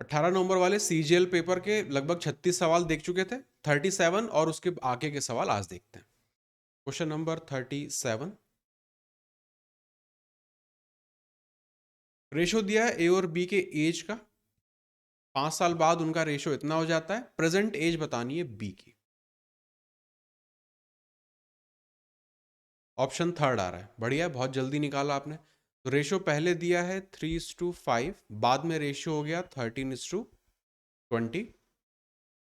18 नवंबर वाले CGL paper के लगभग 36 सवाल देख चुके थे। 37 और उसके आगे के सवाल आज देखते हैं। Question number 37। रेशो दिया है ए और बी के एज का। 5 साल बाद उनका रेशो इतना हो जाता है। प्रेजेंट एज बतानी है बी की। ऑप्शन थर्ड आ रहा है, बढ़िया है, बहुत जल्दी निकाला आपने। तो रेशो पहले दिया है 3:5, बाद में रेशो हो गया 13:20।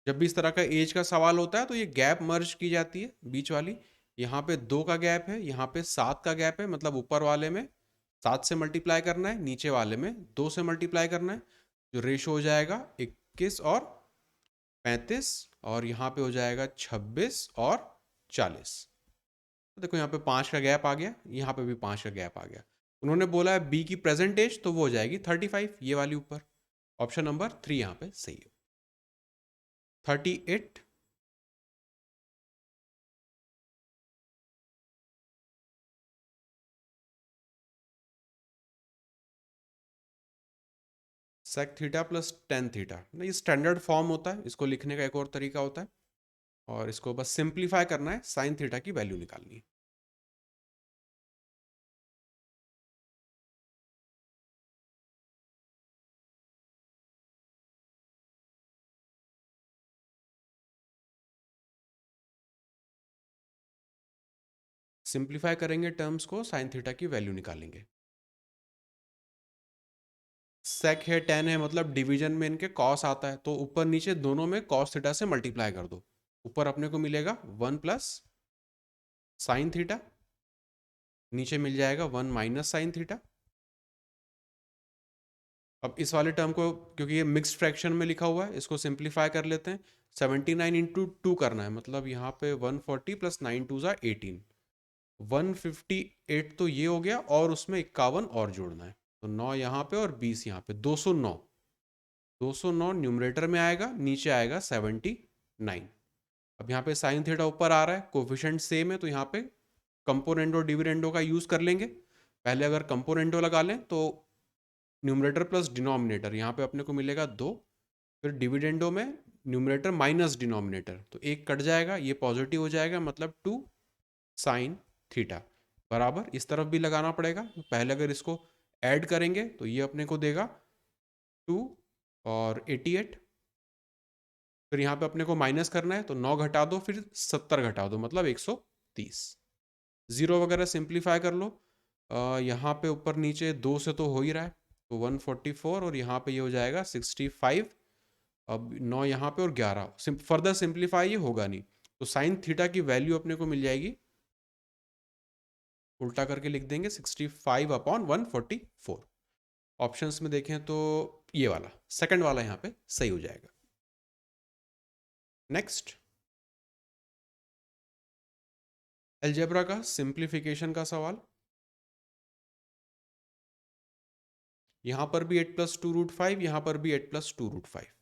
जब भी इस तरह का एज का सवाल होता है तो ये गैप मर्ज की जाती है बीच वाली। यहाँ पे 2 का गैप है, यहाँ पे 7 का गैप है, मतलब ऊपर वाले में 7 से मल्टीप्लाई करना है, नीचे वाले में 2 से मल्टीप्लाई करना है। जो रेशो हो जाएगा 21 और 35, और यहाँ पे हो जाएगा 26 और 40। तो देखो यहाँ पे 5 का गैप आ गया, यहाँ पे भी 5 का गैप आ गया। उन्होंने बोला है बी की प्रेजेंट एज, तो वो हो जाएगी 35, ये वाली ऊपर। ऑप्शन नंबर 3 यहाँ पे सही है। 38। Sec theta plus tan theta, नहीं स्टैंडर्ड फॉर्म होता है, इसको लिखने का एक और तरीका होता है, और इसको बस सिंप्लीफाई करना है, साइन थीटा की वैल्यू निकालनी है। सिंप्लीफाई करेंगे टर्म्स को, साइन थीटा की वैल्यू निकालेंगे। सेक है, टेन है, मतलब डिवीजन में इनके कॉस आता है, तो ऊपर नीचे दोनों में कॉस थीटा से मल्टीप्लाई कर दो। ऊपर अपने को मिलेगा 1 प्लस साइन थीटा, नीचे मिल जाएगा 1 माइनस साइन थीटा। अब इस वाले टर्म को, क्योंकि ये मिक्स्ड फ्रैक्शन में लिखा हुआ है, इसको सिंप्लीफाई कर लेते हैं। 79 इंटू 2 करना है, मतलब यहाँ पे 140 प्लस 9 2 ज़ा 18, 158 तो ये हो गया, और उसमें 51 और जोड़ना है, तो 9 यहाँ पे और 20 यहाँ पे, 209। 209 न्यूमरेटर में आएगा, नीचे आएगा 79। अब यहाँ पे साइन थीटा ऊपर आ रहा है, कोफिशिएंट सेम है, तो यहाँ पे कंपोनेंडो डिविडेंडो का यूज़ कर लेंगे। पहले अगर कंपोनेंडो लगा लें तो न्यूमरेटर प्लस डिनोमिनेटर, यहाँ पे अपने को मिलेगा 2, फिर डिविडेंडो में न्यूमरेटर माइनस डिनोमिनेटर, तो एक कट जाएगा, ये पॉजिटिव हो जाएगा, मतलब 2 साइन थीटा बराबर इस तरफ भी लगाना पड़ेगा। पहले अगर इसको ऐड करेंगे तो ये अपने को देगा 2 और 88, फिर यहाँ पे अपने को माइनस करना है, तो 9 घटा दो, फिर 70 घटा दो, मतलब 130। जीरो वगैरह सिंप्लीफाई कर लो। यहाँ पे ऊपर नीचे 2 से तो हो ही रहा है, तो 144, और यहाँ पे ये हो जाएगा 65। अब 9 यहाँ पे और 11, फर्दर सिंप्लीफाई ये होगा नहीं, तो साइन थीटा की वैल्यू अपने को मिल जाएगी, उल्टा करके लिख देंगे 65/144। ऑप्शंस में देखें तो ये वाला सेकंड वाला यहाँ पे सही हो जाएगा। नेक्स्ट, अलजेब्रा का सिंप्लीफिकेशन का सवाल। यहाँ पर भी 8+2√5, यहाँ पर भी 8+2√5।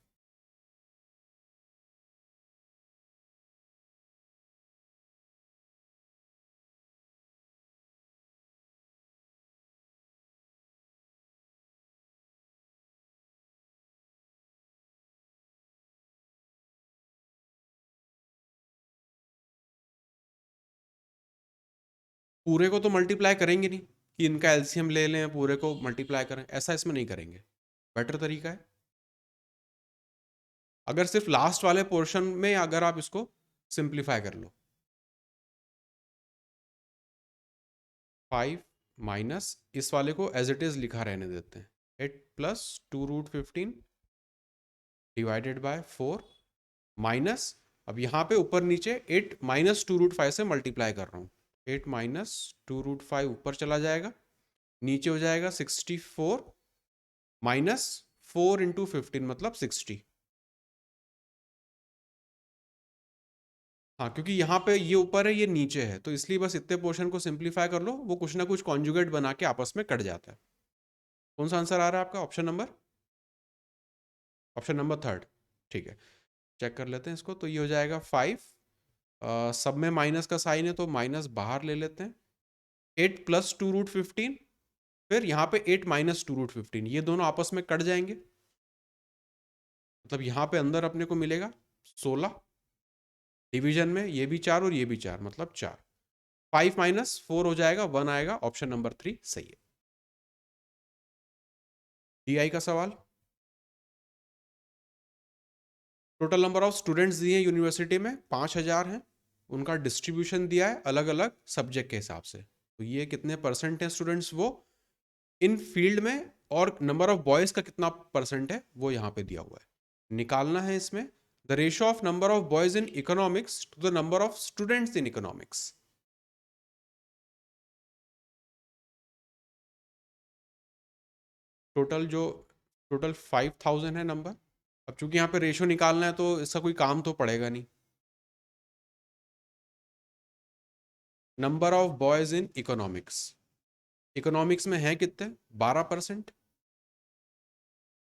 पूरे को तो मल्टीप्लाई करेंगे नहीं कि इनका एलसीएम ले लें पूरे को मल्टीप्लाई करें, ऐसा इसमें नहीं करेंगे। बेटर तरीका है, अगर सिर्फ लास्ट वाले पोर्शन में अगर आप इसको सिंप्लीफाई कर लो, 5 माइनस इस वाले को एज इट इज लिखा रहने देते हैं, 8+2√15 डिवाइडेड बाय 4 माइनस, अब यहाँ पे ऊपर नीचे 8 - 2√5 से मल्टीप्लाई कर रहा हूँ, 8 - 2√5 ऊपर चला जाएगा, नीचे हो जाएगा 64 माइनस 4 × 15 मतलब 60। हाँ, क्योंकि यहाँ पे ये ऊपर है ये नीचे है, तो इसलिए बस इतने पोर्शन को सिंप्लीफाई कर लो, वो कुछ ना कुछ कॉन्जुगेट बना के आपस में कट जाता है। कौन सा आंसर आ रहा है आपका? Option number third. ठीक है, चेक कर लेते हैं इसको, तो ये हो जाएगा 5, सब में माइनस का साइन है तो माइनस बाहर ले लेते हैं, 8+2√15, फिर यहाँ पे 8 - 2√15, ये दोनों आपस में कट जाएंगे, मतलब यहाँ पे अंदर अपने को मिलेगा 16, डिवीजन में ये भी 4 और ये भी 4, मतलब 4। 5 माइनस 4 हो जाएगा, 1 आएगा, ऑप्शन नंबर 3 सही है। DI का सवाल, टोटल नंबर ऑफ स्टूडेंट्स दिए यूनिवर्सिटी में 5,000 हैं, उनका डिस्ट्रीब्यूशन दिया है अलग अलग सब्जेक्ट के हिसाब से। तो ये कितने परसेंट हैं स्टूडेंट्स वो इन फील्ड में, और नंबर ऑफ बॉयज का कितना परसेंट है वो यहाँ पे दिया हुआ है। निकालना है इसमें the ratio of number of boys in economics to the number of students in economics. Total 5,000 है नंबर। अब चूंकि यहाँ पे रेशियो निकालना है तो इसका कोई काम तो पड़ेगा नहीं। Number of boys in economics, economics में है कितने, 12%।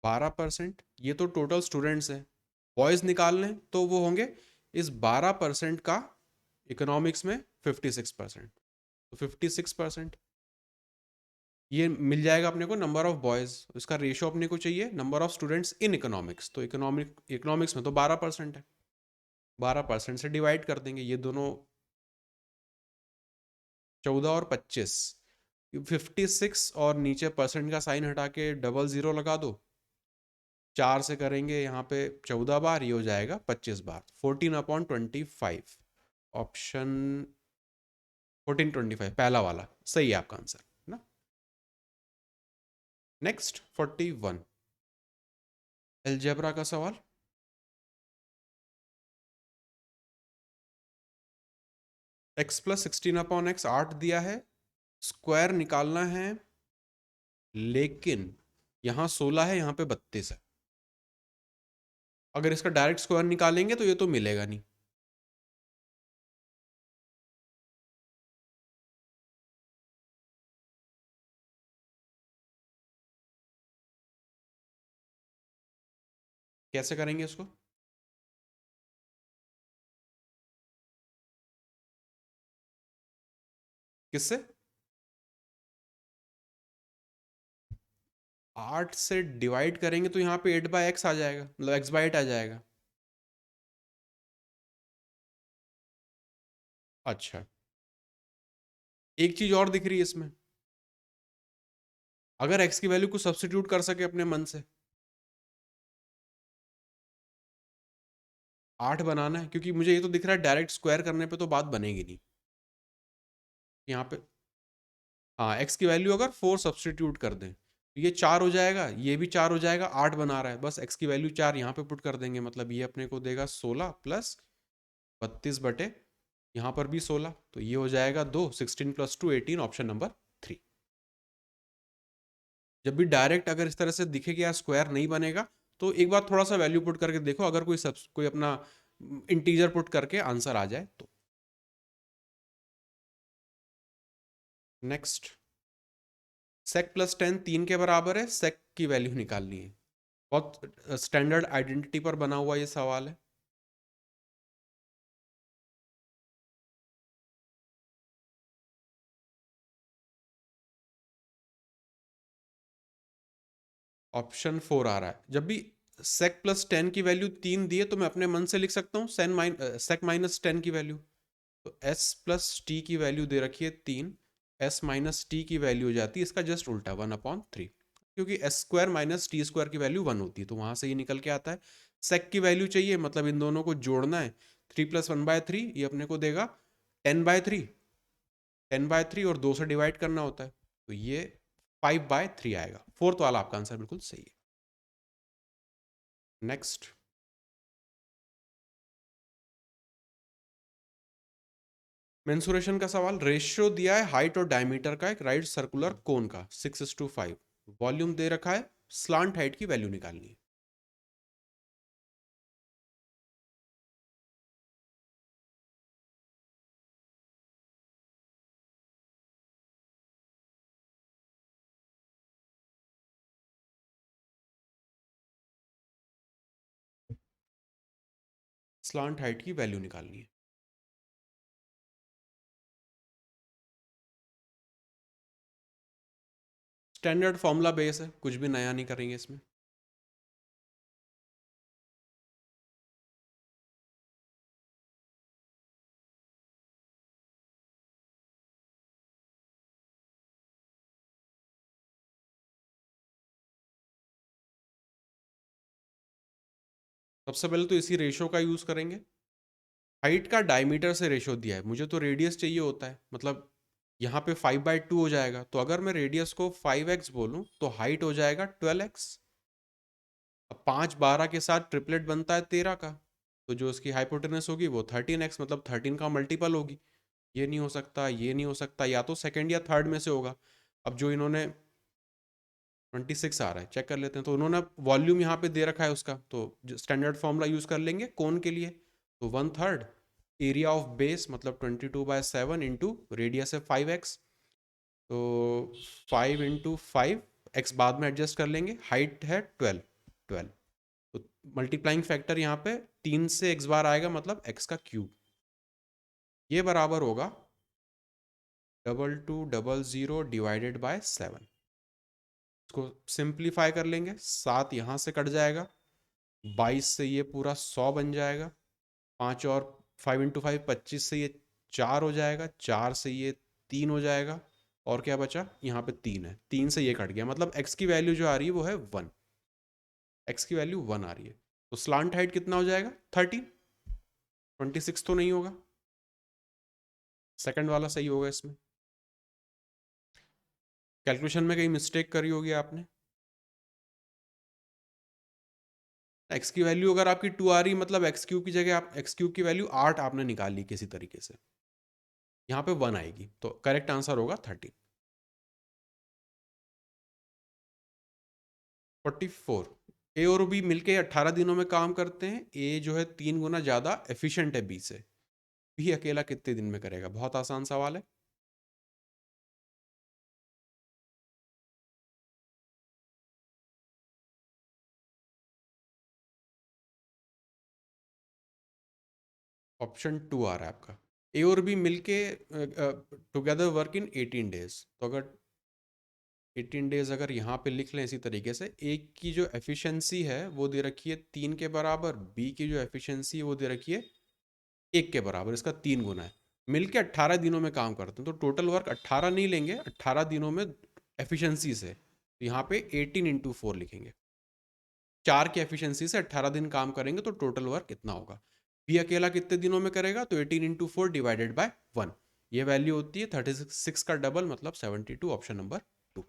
12%, ये तो टोटल स्टूडेंट्स हैं। बॉयज निकालने तो वो होंगे इस 12% का इकोनॉमिक्स में 56%, तो 56% ये मिल जाएगा अपने को नंबर ऑफ बॉयज। इसका रेशियो अपने को चाहिए number of students in economics, तो इकोनॉमिक्स में तो 12% है, 12% से डिवाइड कर देंगे ये दोनों, 14 और 25, 56 और नीचे परसेंट का साइन हटा के डबल जीरो लगा दो, 4 से करेंगे यहाँ पे 14 बार, ये हो जाएगा 25 बार, 14/25। ऑप्शन 14/25 पहला वाला सही है आपका आंसर ना। नेक्स्ट 41, एलजेब्रा का सवाल। x + 16/x 8 दिया है, स्क्वायर निकालना है, लेकिन यहाँ 16 है, यहाँ पे 32 है। अगर इसका डायरेक्ट स्क्वायर निकालेंगे तो ये तो मिलेगा नहीं। कैसे करेंगे इसको, किससे, 8 से डिवाइड करेंगे तो यहाँ पे 8/x आ जाएगा, मतलब x/8 आ जाएगा। अच्छा, एक चीज और दिख रही है इसमें, अगर x की वैल्यू को सब्स्टिट्यूट कर सके अपने मन से, 8 बनाना है, क्योंकि मुझे ये तो दिख रहा है डायरेक्ट स्क्वायर करने पे तो बात बनेगी नहीं यहाँ पे। हाँ, x की वैल्यू अगर 4 सब्स्टिट्यूट कर दें तो ये 4 हो जाएगा, ये भी 4 हो जाएगा, 8 बना रहा है, बस x की वैल्यू 4 यहाँ पे पुट कर देंगे, मतलब ये अपने को देगा 16 प्लस 32 बटे यहाँ पर भी 16, तो ये हो जाएगा 2, 16 + 2 18, ऑप्शन नंबर 3। जब भी डायरेक्ट अगर इस तरह से दिखे कि यार स्क्वायर नहीं बनेगा, तो एक बार थोड़ा सा वैल्यू पुट करके देखो, अगर कोई अपना इंटीजर पुट करके आंसर आ जाए तो। नेक्स्ट, sec + 10 3 के बराबर है, sec की वैल्यू निकालनी है। बहुत स्टैंडर्ड आइडेंटिटी पर बना हुआ ये सवाल है। ऑप्शन 4 आ रहा है, जब भी sec + 10 की वैल्यू 3 दी है तो मैं अपने मन से लिख सकता हूँ sec - 10 की वैल्यू, तो s + t की वैल्यू दे रखी है 3, s - t की वैल्यू हो जाती है इसका जस्ट उल्टा 1/3, क्योंकि s² - t² की वैल्यू 1 होती है, तो वहां से ये निकल के आता है। sec की वैल्यू चाहिए, मतलब इन दोनों को जोड़ना है, 3 + 1/3 ये अपने को देगा 10/3, 10/3 और 2 से डिवाइड करना होता है, तो ये 5/3 आएगा। फोर्थ वाला आपका आंसर बिल्कुल सही है। नेक्स्ट, मेंसुरेशन का सवाल, रेशियो दिया है हाइट और डायमीटर का एक राइट सर्कुलर कोन का 6:5, वॉल्यूम दे रखा है, स्लांट हाइट की वैल्यू निकालनी है। स्लांट हाइट की वैल्यू निकालनी है। स्टैंडर्ड फॉर्मूला बेस है, कुछ भी नया नहीं करेंगे इसमें। सबसे पहले तो इसी रेशो का यूज़ करेंगे। हाइट का डायमीटर से रेशो दिया है, मुझे तो रेडियस चाहिए होता है, मतलब यहाँ पे 5/2 हो जाएगा। तो अगर मैं रेडियस को 5x बोलूँ तो हाइट हो जाएगा 12x। अब 5 12 के साथ ट्रिपलेट बनता है 13 का, तो जो उसकी हाइपोटेनस होगी वो 13x, मतलब 13 का मल्टीपल होगी। ये नहीं हो सकता, ये नहीं हो सकता, या तो सेकंड या थर्ड में से होगा। अब जो इन्होंने 26 आ रहा है, चेक कर लेते हैं। तो उन्होंने वॉल्यूम यहाँ पे दे रखा है उसका, तो स्टैंडर्ड फॉर्मूला यूज कर लेंगे कोन के लिए। तो 1/3 एरिया ऑफ बेस मतलब 22/7 इंटू रेडियस है 5x, तो 5 × 5, x बाद में एडजस्ट कर लेंगे। हाइट है 12, तो मल्टीप्लाइंग फैक्टर यहाँ पे 3 से x बार आएगा, मतलब x का क्यूब। ये बराबर होगा 2200 डिवाइडेड बाय 7। इसको सिंप्लीफाई कर लेंगे, 7 यहाँ से कट जाएगा, 22 से ये पूरा 100 बन जाएगा, 5 और 5 × 5 25 से ये 4 हो जाएगा, 4 से ये 3 हो जाएगा, और क्या बचा, यहाँ पे 3 है, 3 से ये कट गया, मतलब x की वैल्यू जो आ रही है वो है 1। x की वैल्यू 1 आ रही है। तो स्लांट हाइट कितना हो जाएगा, 30। 26 तो नहीं होगा, सेकंड वाला सही होगा इसमें। कैलकुलेशन में कहीं मिस्टेक करी होगी आपने। एक्स की वैल्यू अगर आपकी 2 आ रही, मतलब एक्स क्यूब की जगह आप एक्स क्यूब की वैल्यू 8 आपने निकाल ली किसी तरीके से, यहाँ पे 1 आएगी, तो करेक्ट आंसर होगा 30। 44। ए और बी मिलके 18 दिनों में काम करते हैं। ए जो है 3 गुना ज़्यादा एफिशिएंट है बी से। बी अकेला कितने दिन में करेगा? बहुत आसान सवाल है। ऑप्शन 2 आ रहा है आपका। ए और बी मिलके टुगेदर वर्क इन 18 डेज। तो अगर 18 डेज अगर यहाँ पे लिख लें इसी तरीके से, ए की जो एफिशिएंसी है वो दे रखी है 3 के बराबर, बी की जो एफिशिएंसी है वो दे रखी है 1 के बराबर, इसका 3 गुना है। मिलके 18 दिनों में काम करते हैं, तो टोटल वर्क 18 नहीं लेंगे, 18 दिनों में एफिशिएंसी से, तो यहाँ पे 18 × 4 लिखेंगे। 4 की एफिशिएंसी से 18 दिन काम करेंगे तो टोटल वर्क कितना होगा। बी अकेला कितने दिनों में करेगा, तो 18 × 4 डिवाइडेड बाय 1, ये वैल्यू होती है 36 का डबल, मतलब 72, option number 2।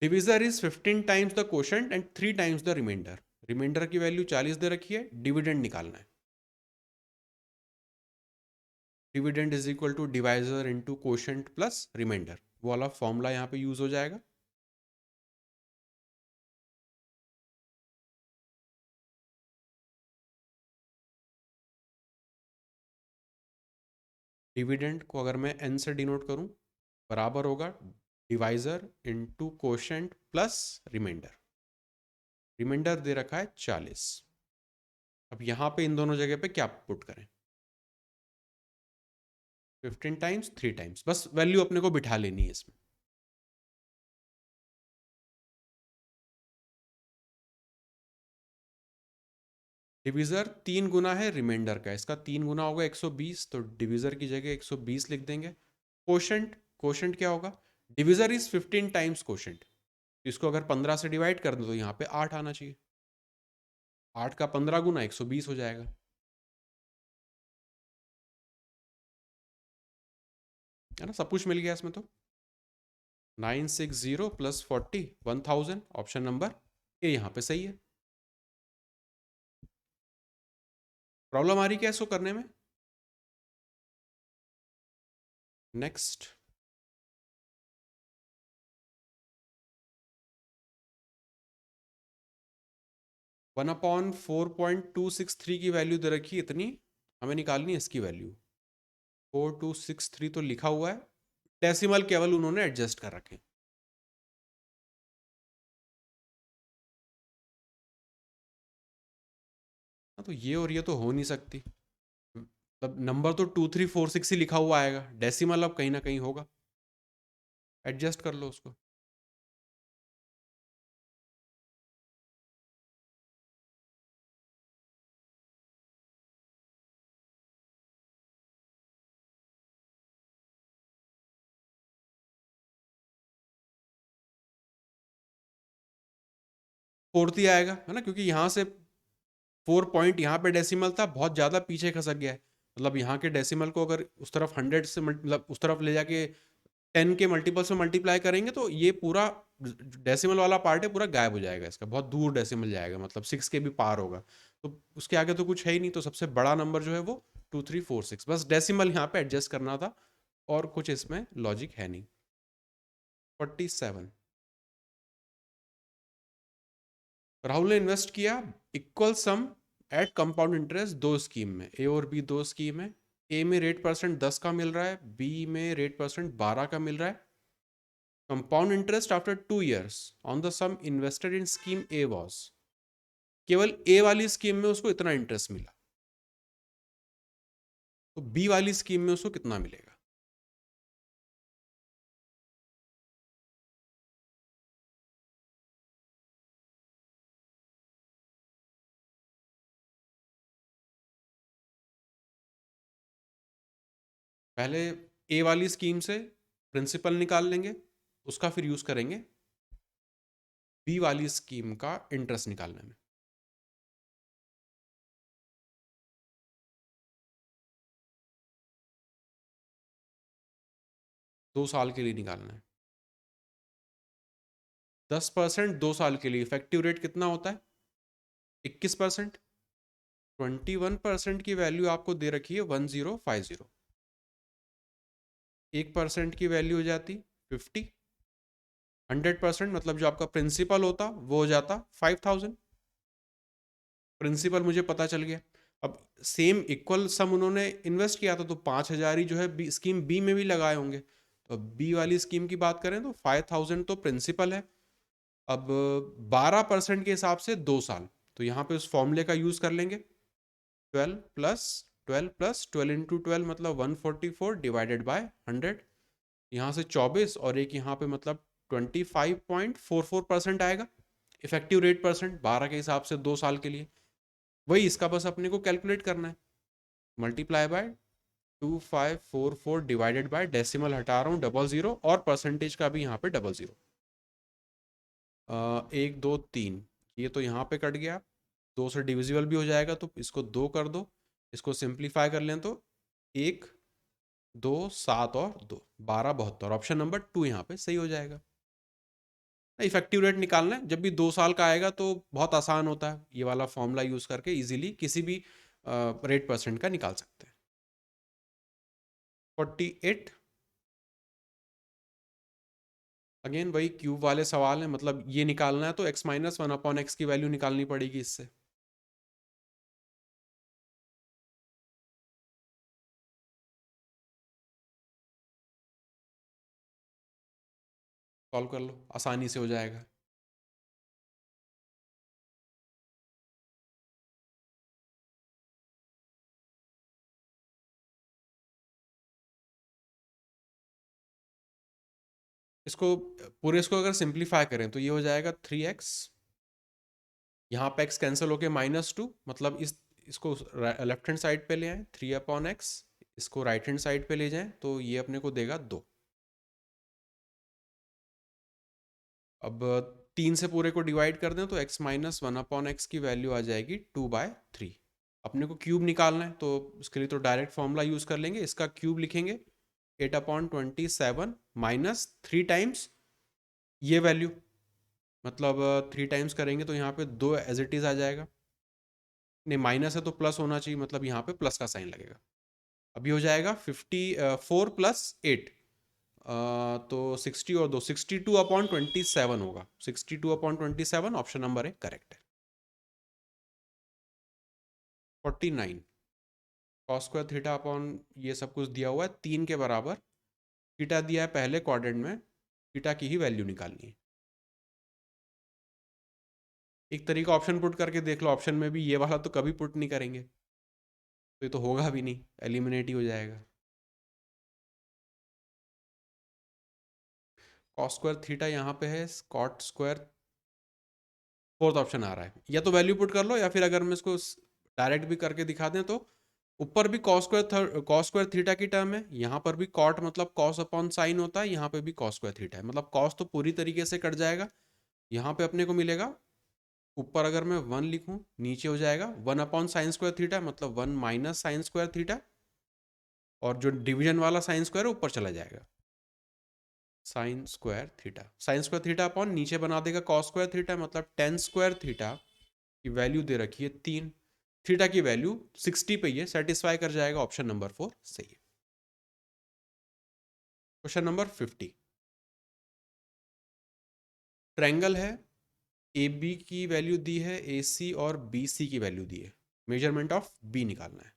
Divisor is 15 times the quotient and 3 times the remainder. Remainder की वैल्यू 40 दे रखी है, डिविडेंड निकालना है। Dividend is equal to divisor into quotient plus remainder, वो वाला फॉर्मूला यहाँ पे यूज हो जाएगा। डिविडेंड को अगर मैं n से डिनोट करूं, बराबर होगा divisor into quotient plus remainder. Remainder दे रखा है 40। अब यहाँ पे इन दोनों जगह पे क्या पुट करें, 15 टाइम्स 3 टाइम्स, बस वैल्यू अपने को बिठा लेनी है इसमें। डिविजर 3 गुना है रिमाइंडर का, इसका 3 गुना होगा 120, तो डिविजर की जगह 120 लिख देंगे। क्वोशंट, क्वोशंट क्या होगा, डिविजर इज 15 टाइम्स क्वोशंट, इसको अगर 15 से डिवाइड कर दो तो यहाँ पे 8 आना चाहिए। 8 का 15 गुना 120 हो जाएगा। है ना, सब कुछ मिल गया इसमें। तो 960 + 40 1000, ऑप्शन नंबर ए यहाँ पे सही है। प्रॉब्लम आ रही क्या इसको करने में? नेक्स्ट। 1/4.263 की वैल्यू दे रखी है इतनी, हमें निकालनी है इसकी वैल्यू। 4263 तो लिखा हुआ है, डेसिमल केवल उन्होंने एडजस्ट कर रखे। हाँ, तो ये और ये तो हो नहीं सकती, मतलब नंबर तो 2346 ही लिखा हुआ आएगा, डेसिमल अब कहीं ना कहीं होगा, एडजस्ट कर लो उसको। फोर्थ ही आएगा, है ना, क्योंकि यहाँ से 4 पॉइंट यहाँ पे डेसिमल था, बहुत ज़्यादा पीछे खसक गया है। मतलब यहाँ के डेसिमल को अगर उस तरफ 100 से मतलब उस तरफ ले जाके 10 के मल्टीपल से मल्टीप्लाई करेंगे तो ये पूरा डेसिमल वाला पार्ट है पूरा गायब हो जाएगा, इसका बहुत दूर डेसिमल जाएगा, मतलब 6 के भी पार होगा। तो उसके आगे तो कुछ है ही नहीं, तो सबसे बड़ा नंबर जो है वो 2346, बस डेसिमल यहाँ पे एडजस्ट करना था और कुछ इसमें लॉजिक है नहीं। 47, राहुल ने इन्वेस्ट किया equal sum at compound interest दो स्कीम में, ए और बी दो स्कीम है। ए में रेट परसेंट 10 का मिल रहा है, बी में रेट परसेंट 12 का मिल रहा है। Compound interest after 2 years on the sum invested in scheme A was, केवल ए वाली स्कीम में उसको इतना इंटरेस्ट मिला, तो बी वाली स्कीम में उसको कितना मिलेगा? पहले ए वाली स्कीम से प्रिंसिपल निकाल लेंगे, उसका फिर यूज करेंगे बी वाली स्कीम का इंटरेस्ट निकालने में। दो साल के लिए निकालना है। 10% 2 साल के लिए, इफेक्टिव रेट कितना होता है? 21%। 21% की वैल्यू आपको दे रखी है 1050, 1% की वैल्यू हो जाती 50, 100% मतलब जो आपका प्रिंसिपल होता वो हो जाता 5000। प्रिंसिपल मुझे पता चल गया। अब सेम इक्वल सम उन्होंने इन्वेस्ट किया था तो 5000 ही जो है स्कीम बी में भी लगाए होंगे, तो बी वाली स्कीम की बात करें तो 5000 तो प्रिंसिपल है। अब 12% के हिसाब से 2 साल, तो यहाँ पे उस फॉर्मूले का यूज कर लेंगे, 12 + 12 + 12 × 12 मतलब 144 डिवाइडेड बाय 100, यहाँ से 24 और एक यहाँ पे मतलब 25.44% आएगा इफेक्टिव रेट परसेंट 12 के हिसाब से 2 साल के लिए। वही इसका बस अपने को कैलकुलेट करना है, multiply by 2544 divided by decimal हटा रहा हूँ 00 और परसेंटेज का भी यहाँ पे 00। 1 2 3, ये तो यहाँ पे कट गया, 2 से डिविजिबल भी हो जाएगा तो इसको 2 कर दो, इसको सिंप्लीफाई कर लें तो 1 2 7 और 2 12 72, ऑप्शन नंबर 2 यहाँ पे सही हो जाएगा। इफेक्टिव रेट निकालना है, जब भी 2 साल का आएगा तो बहुत आसान होता है, ये वाला फॉर्मूला यूज करके इजीली किसी भी रेट परसेंट का निकाल सकते हैं। 48, अगेन वही क्यूब वाले सवाल है, मतलब ये निकालना है तो x-1/x की वैल्यू निकालनी पड़ेगी इससे। सॉल्व कर लो, आसानी से हो जाएगा। इसको पूरे इसको अगर सिंप्लीफाई करें तो ये हो जाएगा 3x, यहाँ पे x कैंसिल होके -2, मतलब इसको लेफ्ट हैंड साइड पे ले आए 3/x, इसको राइट हैंड साइड पे ले जाएं तो ये अपने को देगा 2। अब 3 से पूरे को डिवाइड कर दें तो x-1/x की वैल्यू आ जाएगी 2/3। अपने को क्यूब निकालना है तो उसके लिए तो डायरेक्ट फॉर्मूला यूज कर लेंगे, इसका क्यूब लिखेंगे 8/27 -3 टाइम्स ये वैल्यू, मतलब 3 टाइम्स करेंगे तो यहाँ पे 2 एज इट इज आ जाएगा, नहीं माइनस है तो प्लस होना चाहिए, मतलब यहाँ पे प्लस का साइन लगेगा। अभी हो जाएगा 54 + 8, तो 60 और 2 62/27 होगा, 62/27 ऑप्शन नंबर है करेक्ट है। 49, कॉस स्क्वायर थीटा अपॉन ये सब कुछ दिया हुआ है 3 के बराबर, थीटा दिया है पहले क्वाड्रेंट में, थीटा की ही वैल्यू निकालनी है। एक तरीका ऑप्शन पुट करके देख लो, ऑप्शन में भी ये वाला तो कभी पुट नहीं करेंगे तो ये तो होगा भी नहीं, एलिमिनेट ही हो जाएगा। कॉस स्क्वायर थीटा यहाँ पे है, कॉट स्क्वायर फोर्थ ऑप्शन आ रहा है, या तो वैल्यू पुट कर लो या फिर अगर मैं इसको डायरेक्ट भी करके दिखा दें तो ऊपर भी कॉस स्क्वायर थीटा की टर्म है, यहाँ पर भी कॉट मतलब कॉस अपॉन साइन होता है, यहाँ पे भी कॉस स्क्वायर थीटा है, मतलब कॉस तो पूरी तरीके से कट जाएगा, यहाँ पे अपने को मिलेगा ऊपर अगर मैं 1 लिखूं, नीचे हो जाएगा 1/sin²θ, मतलब 1 माइनस sin²θ, और जो डिवीजन वाला sin² ऊपर चला जाएगा, sin²θ। sin² अपॉन नीचे बना देगा cos²θ, मतलब tan²θ की वैल्यू दे रखी है 3, थीटा की वैल्यू 60 पे ये सेटिस्फाई कर जाएगा। ऑप्शन नंबर 4 सही है। क्वेश्चन नंबर 50, ट्रायंगल है, ए बी की वैल्यू दी है, ए सी और बी सी की वैल्यू दी है, मेजरमेंट ऑफ बी निकालना है।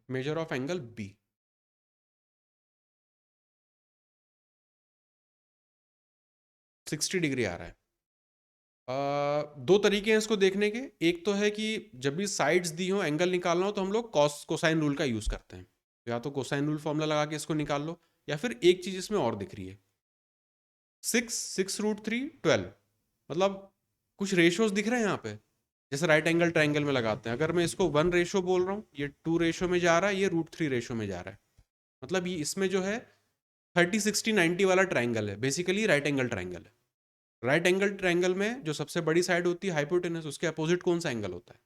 Major of angle B, sixty degree आ रहा है। दो तरीके हैं इसको देखने के। एक तो है कि जब भी साइड्स दी हो, एंगल निकालना हो, तो हम लोग कॉस कोसाइन रूल का यूज़ करते हैं। या तो कोसाइन रूल फॉर्मूला लगा के इसको निकाल लो, या फिर एक चीज़ इसमें और दिख रही है, 6√3 12, मतलब कुछ रेशियोज दिख रहे हैं यहाँ पे, जैसे राइट एंगल ट्रायंगल में लगाते हैं। अगर मैं इसको 1 रेशो बोल रहा हूँ, ये 2 रेशो में जा रहा है, ये √3 रेशो में जा रहा है, मतलब ये इसमें जो है 30 60 90 वाला ट्रायंगल है, बेसिकली राइट एंगल ट्रायंगल है। राइट एंगल ट्रायंगल में जो सबसे बड़ी साइड होती है हाइपोटेनस, उसके अपोजिट कौन सा एंगल होता है?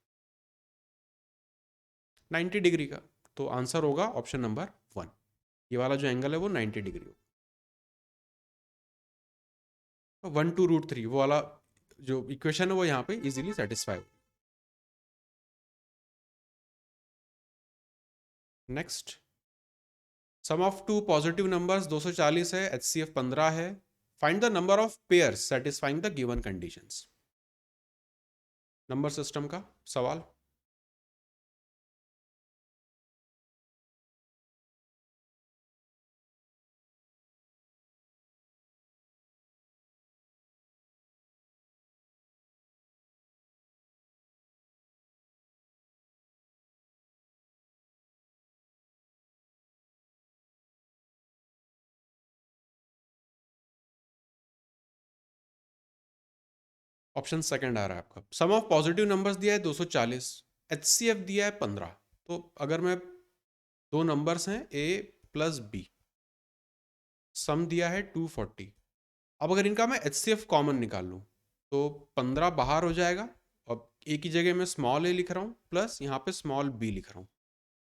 90 डिग्री का। तो आंसर होगा ऑप्शन नंबर 1, ये वाला जो एंगल है वो 90 डिग्री होगा। 1 to √3 वो वाला जो इक्वेशन है वो यहाँ पे इजीली सेटिस्फाई होगी। Next, sum of two positive numbers 240 है, HCF 15 है, find the number of pairs satisfying the given conditions. Number system का सवाल। ऑप्शन सेकंड आ रहा है आपका। सम ऑफ पॉजिटिव नंबर्स दिया है 240, HCF दिया है 15। तो अगर मैं दो नंबर्स हैं A प्लस B, सम दिया है 240। अब अगर इनका मैं HCF कॉमन निकाल लूँ, तो 15 बाहर हो जाएगा, और A की जगह मैं स्मॉल a लिख रहा हूँ, प्लस यहाँ पे स्मॉल b लिख रहा हूँ,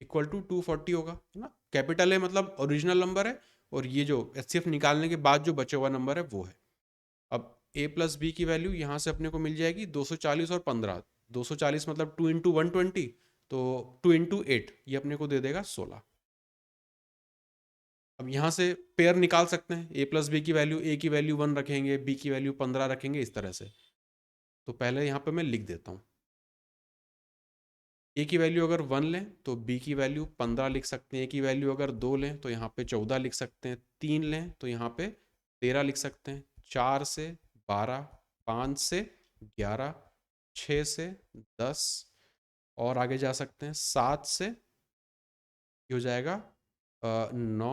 इक्वल टू 240 होगा, है ना। कैपिटल है मतलब ओरिजिनल नंबर है, और ये जो HCF निकालने के बाद जो बचा हुआ नंबर है वो है। अब a प्लस बी की वैल्यू यहाँ से अपने को मिल जाएगी 240 और 15, 240 मतलब 2 इंटू 120, तो 2 इंटू 8 ये अपने को दे देगा 16। अब यहाँ से पेयर निकाल सकते हैं, a प्लस बी की वैल्यू, a की वैल्यू 1 रखेंगे, b की वैल्यू 15 रखेंगे, इस तरह से। तो पहले यहाँ पे मैं लिख देता हूँ, a की वैल्यू अगर 1 लें तो b की वैल्यू 15 लिख सकते हैं, a की वैल्यू अगर 2 लें तो यहाँ पे 14 लिख सकते हैं, 3 लें तो यहाँ पे 13 लिख सकते हैं, 4 से 12, 5 से 11, 6 से 10, और आगे जा सकते हैं 7 से, ये हो जाएगा 9,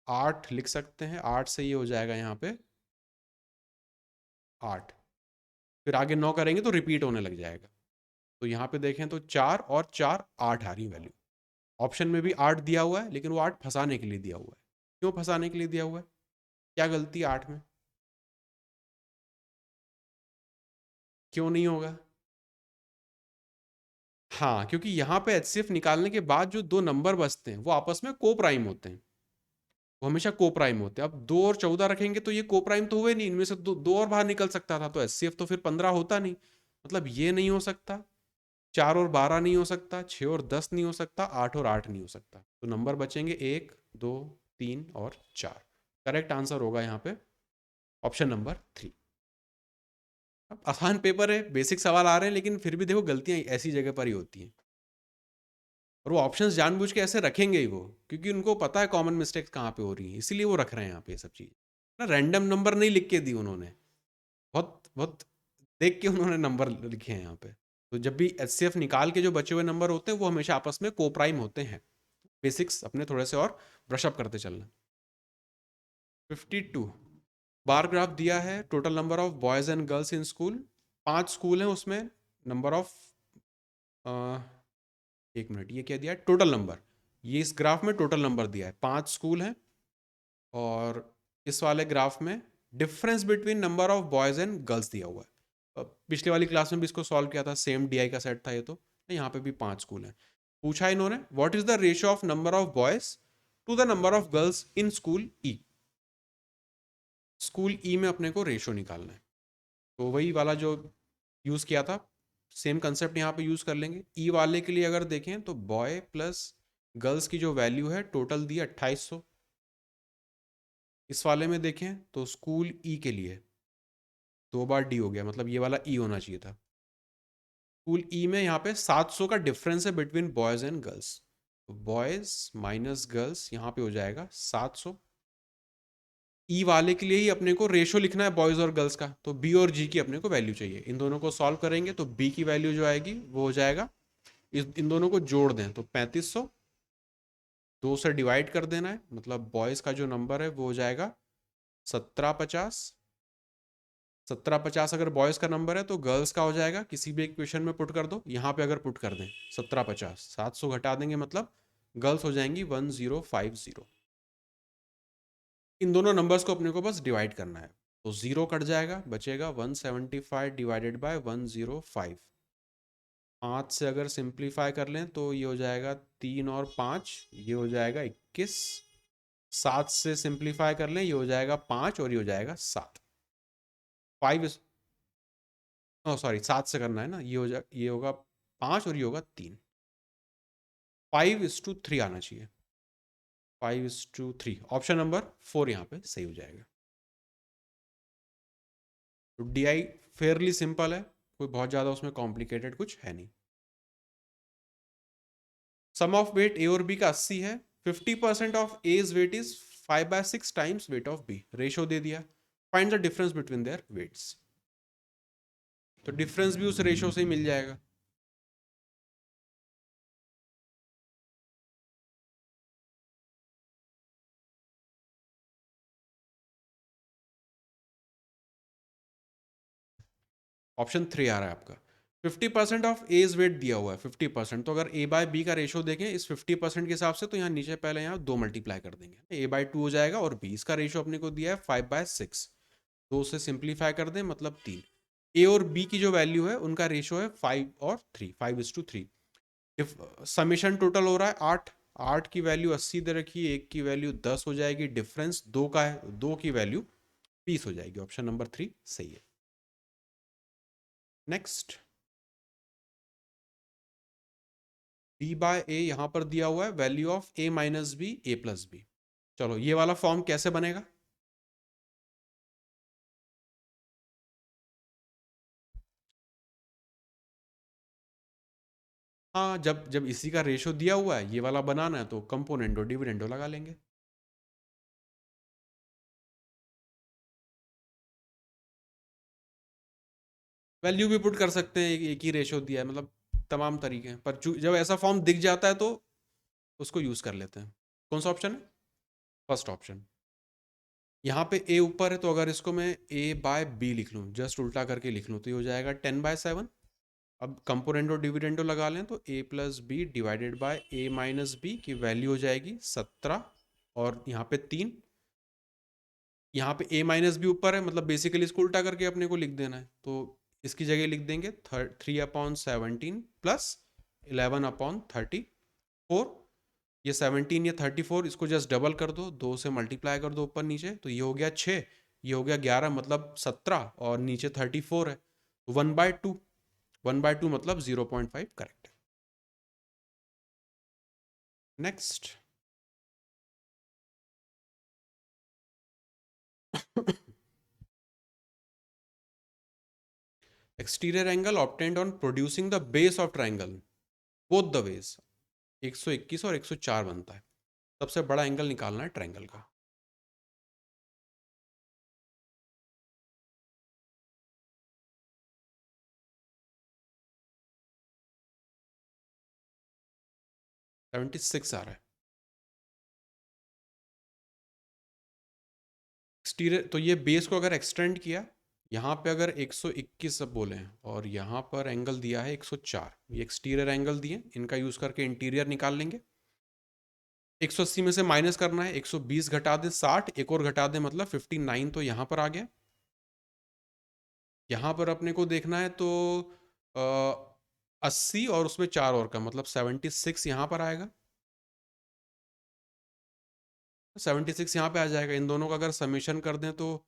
8 लिख सकते हैं, 8 से ये हो जाएगा यहाँ पे 8, फिर आगे 9 करेंगे तो रिपीट होने लग जाएगा। तो यहाँ पे देखें तो 4 और 4 8 आ रही वैल्यू। ऑप्शन में भी 8 दिया हुआ है, लेकिन वो 8 फंसाने के लिए दिया हुआ है। क्यों फंसाने के लिए दिया हुआ है? क्या गलती है 8 में? क्यों नहीं होगा? हाँ, क्योंकि यहाँ पे HCF निकालने के बाद जो दो नंबर बचते हैं वो आपस में को प्राइम होते हैं, वो हमेशा को प्राइम होते हैं। अब 2 और 14 रखेंगे तो ये को प्राइम तो हुए नहीं, इनमें से दो और बाहर निकल सकता था, तो HCF तो फिर 15 होता नहीं, मतलब ये नहीं हो सकता। 4 और 12 नहीं हो सकता, 6 और 10 नहीं हो सकता, 8 और 8 नहीं हो सकता। तो नंबर बचेंगे 1 2 3 और 4। करेक्ट आंसर होगा यहाँ पे ऑप्शन नंबर 3। अब आसान पेपर है, बेसिक सवाल आ रहे हैं, लेकिन फिर भी देखो गलतियां ऐसी जगह पर ही होती हैं, और वो ऑप्शंस जानबूझ के ऐसे रखेंगे ही वो, क्योंकि उनको पता है कॉमन मिस्टेक्स कहाँ पे हो रही हैं, इसीलिए वो रख रहे हैं यहाँ पे ये सब चीज़ ना। रैंडम नंबर नहीं लिख के दी उन्होंने, बहुत बहुत देख के उन्होंने नंबर लिखे हैं यहाँ पे। तो जब भी HCF निकाल के जो बचे हुए नंबर होते हैं वो हमेशा आपस में कोप्राइम होते हैं। बेसिक्स अपने थोड़े से और ब्रशअप करते चलना। 52 बार ग्राफ दिया है, total number of boys and girls in school. 5 school हैं उसमें, नंबर ऑफ, एक मिनट, ये क्या दिया है, टोटल नंबर। ये इस ग्राफ में टोटल नंबर दिया है, 5 स्कूल हैं। और इस वाले ग्राफ में difference between number of boys and girls दिया हुआ है। पिछले वाली क्लास में भी इसको सॉल्व किया था, सेम DI का सेट था ये। तो यहाँ पे भी 5 स्कूल हैं। पूछा इन्होंने what is the ratio of number of boys to the number of girls in school E. School E में अपने को रेशियो निकालना है, तो वही वाला जो यूज़ किया था, सेम कंसेप्ट यहाँ पे यूज़ कर लेंगे। ई वाले के लिए अगर देखें तो बॉय प्लस गर्ल्स की जो वैल्यू है टोटल दी 2800। इस वाले में देखें तो स्कूल ई के लिए 2 बार डी हो गया, मतलब ये वाला ई होना चाहिए था। स्कूल ई में यहाँ पे 700 का डिफरेंस है बिटवीन बॉयज़ एंड गर्ल्स, तो बॉयज़ माइनस गर्ल्स यहाँ पे हो जाएगा 700। ई वाले के लिए ही अपने को रेशो लिखना है बॉयज़ और गर्ल्स का, तो बी और जी की अपने को वैल्यू चाहिए। इन दोनों को सॉल्व करेंगे तो बी की वैल्यू जो आएगी वो हो जाएगा, इन दोनों को जोड़ दें तो 3500, 2 से डिवाइड कर देना है, मतलब बॉयज़ का जो नंबर है वो हो जाएगा 1750। 1750 अगर बॉयज़ का नंबर है तो गर्ल्स का हो जाएगा, किसी भी एक क्वेश्चन में पुट कर दो। यहाँ पे अगर पुट कर दें 1750, 700 घटा देंगे, मतलब गर्ल्स हो जाएंगी 1050। इन दोनों नंबर्स को अपने को बस डिवाइड करना है, तो 0 कट जाएगा, बचेगा 175 डिवाइडेड बाय 105। 5 से अगर सिंप्लीफाई कर लें तो ये हो जाएगा 3 और 5, ये हो जाएगा 21। 7 से सिंप्लीफाई कर लें, ये हो जाएगा 5 और ये हो जाएगा 7। 5, सॉरी 7 से करना है ना, ये होगा 5 और ये होगा 3। 5:3 आना चाहिए, 5:3। ऑप्शन नंबर 4 यहाँ पे सही हो जाएगा। तो DI फेयरली सिंपल है, कोई बहुत ज़्यादा उसमें कॉम्प्लिकेटेड कुछ है नहीं। सम ऑफ वेट ए और बी का 80 है। 50% of A's weight is 5/6 times weight of B. Ratio दे दिया, find the difference between their weights. तो डिफरेंस भी उस रेशो से ही मिल जाएगा। ऑप्शन 3 आ रहा है आपका। 50% ऑफ एज वेट दिया हुआ है 50%, तो अगर ए बाय बी का रेशो देखें इस 50% के हिसाब से, तो यहाँ नीचे पहले यहाँ 2 मल्टीप्लाई कर देंगे, A/2 हो जाएगा, और बी इसका रेशो अपने को दिया है 5/6। 2 से सिंप्लीफाई कर दें, मतलब 3। ए और बी की जो वैल्यू है उनका रेशो है 5 और 3, 5:3। समीशन टोटल हो रहा है 8। 8 की वैल्यू 80 दे रखी है, 1 की वैल्यू 10 हो जाएगी, डिफरेंस 2 का है, 2 की वैल्यू 20 हो जाएगी। ऑप्शन नंबर 3 सही है। नेक्स्ट, बी बाय ए यहां पर दिया हुआ है, value of A minus B A plus B. चलो ये वाला फॉर्म कैसे बनेगा। हाँ, जब जब इसी का रेशो दिया हुआ है, ये वाला बनाना है, तो कंपोनेंडो डिविडेंडो लगा लेंगे। वैल्यू भी पुट कर सकते हैं, एक ही रेशो दिया है, मतलब तमाम तरीके हैं, पर जब ऐसा फॉर्म दिख जाता है तो उसको यूज कर लेते हैं। कौन सा ऑप्शन है, फर्स्ट ऑप्शन। यहाँ पे ए ऊपर है, तो अगर इसको मैं ए बाय बी लिख लूँ, जस्ट उल्टा करके लिख लूँ, तो ये हो जाएगा 10/7। अब कंपोनेंडो डिविडेंडो लगा लें, तो A plus B divided by A minus B की वैल्यू हो जाएगी 17, और यहाँ पे 3। यहाँ पे ए माइनस बी ऊपर है, मतलब बेसिकली इसको उल्टा करके अपने को लिख देना है, तो इसकी जगह लिख देंगे 3/17 प्लस 11/34। ये 17, ये 34, इसको जस्ट डबल कर दो, 2 से मल्टीप्लाई कर दो ऊपर नीचे, तो ये हो गया 6, ये हो गया 11, मतलब 17, और नीचे 34 है, 1/2। 1/2 मतलब 0.5 करेक्ट है। Next, exterior angle obtained on producing the base of triangle both the ways 121 और 104 बनता है। सबसे बड़ा एंगल निकालना है ट्राइंगल का। 76 आ रहा है। एक्सटीरियर तो ये बेस को अगर एक्सटेंड किया, यहाँ पे अगर 121 सब बोले हैं और यहाँ पर एंगल दिया है 104, ये एक्सटीरियर एंगल दिए, इनका यूज़ करके इंटीरियर निकाल लेंगे। 180 में से माइनस करना है, 120 घटा दे 60, एक और घटा दे मतलब 59, तो यहाँ पर आ गया। यहाँ पर अपने को देखना है तो 80 और उसमें 4 और का मतलब 76 यहाँ पर आएगा। 76 यहाँ पे आ जाएगा। इन दोनों का अगर समेशन कर दें तो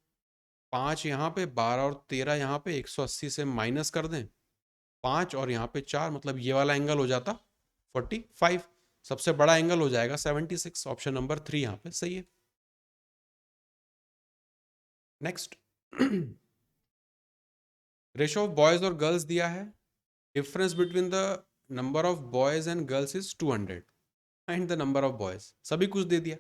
5 यहाँ पे, 12 और 13 यहाँ पे, 180 से माइनस कर दें 5 और यहाँ पे 4, मतलब ये वाला एंगल हो जाता 45। सबसे बड़ा एंगल हो जाएगा 76। ऑप्शन नंबर 3 यहाँ पे सही है। नेक्स्ट, रेशो ऑफ बॉयज और गर्ल्स दिया है। Difference between the number of boys and girls is 200 find the number of boys. सभी कुछ दे दिया।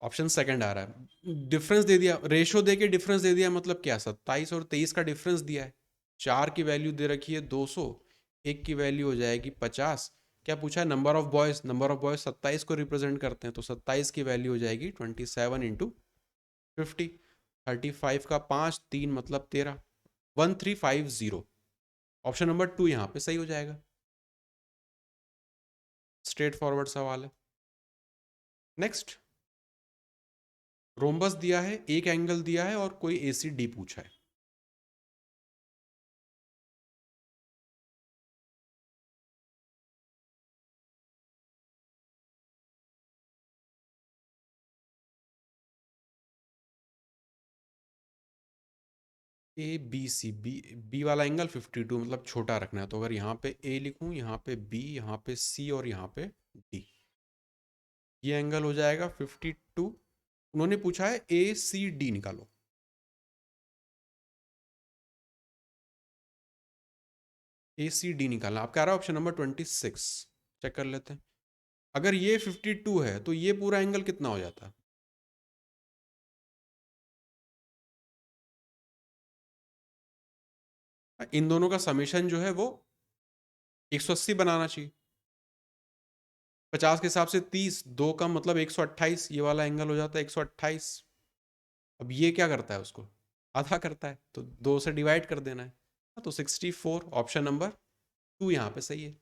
ऑप्शन सेकंड आ रहा है। डिफरेंस दे दिया, रेशो दे के डिफरेंस दे दिया, मतलब क्या, 27 और 23 का डिफरेंस दिया है। 4 की वैल्यू दे रखी है 200, 1 की वैल्यू हो जाएगी 50। क्या पूछा है, number of boys. Number of boys 27 को रिप्रेजेंट करते हैं, तो 27 की वैल्यू हो जाएगी 27 इंटू 50। 35 का 5, 3 मतलब 13, 1350। ऑप्शन नंबर 2 यहाँ पे सही हो जाएगा। स्ट्रेट फॉरवर्ड सवाल है। नेक्स्ट, रोम्बस दिया है, एक एंगल दिया है और कोई ए सी डी पूछा है। A B C, B B वाला एंगल 52, मतलब छोटा रखना है। तो अगर यहाँ पे ए लिखूं, यहाँ पे बी, यहाँ पे सी और यहाँ पे डी, ये एंगल हो जाएगा 52। उन्होंने पूछा है ए सी डी निकालो। ए सी डी निकालना आपका आ रहा है ऑप्शन नंबर 26। चेक कर लेते हैं। अगर ये 52 है तो ये पूरा एंगल कितना हो जाता? इन दोनों का समेशन जो है वो 180 बनाना चाहिए। 50 के हिसाब से 30, दो का मतलब 128, ये वाला एंगल हो जाता है 128। अब ये क्या करता है, उसको आधा करता है, तो 2 से डिवाइड कर देना है। तो 64, ऑप्शन नंबर 2 यहाँ पे सही है।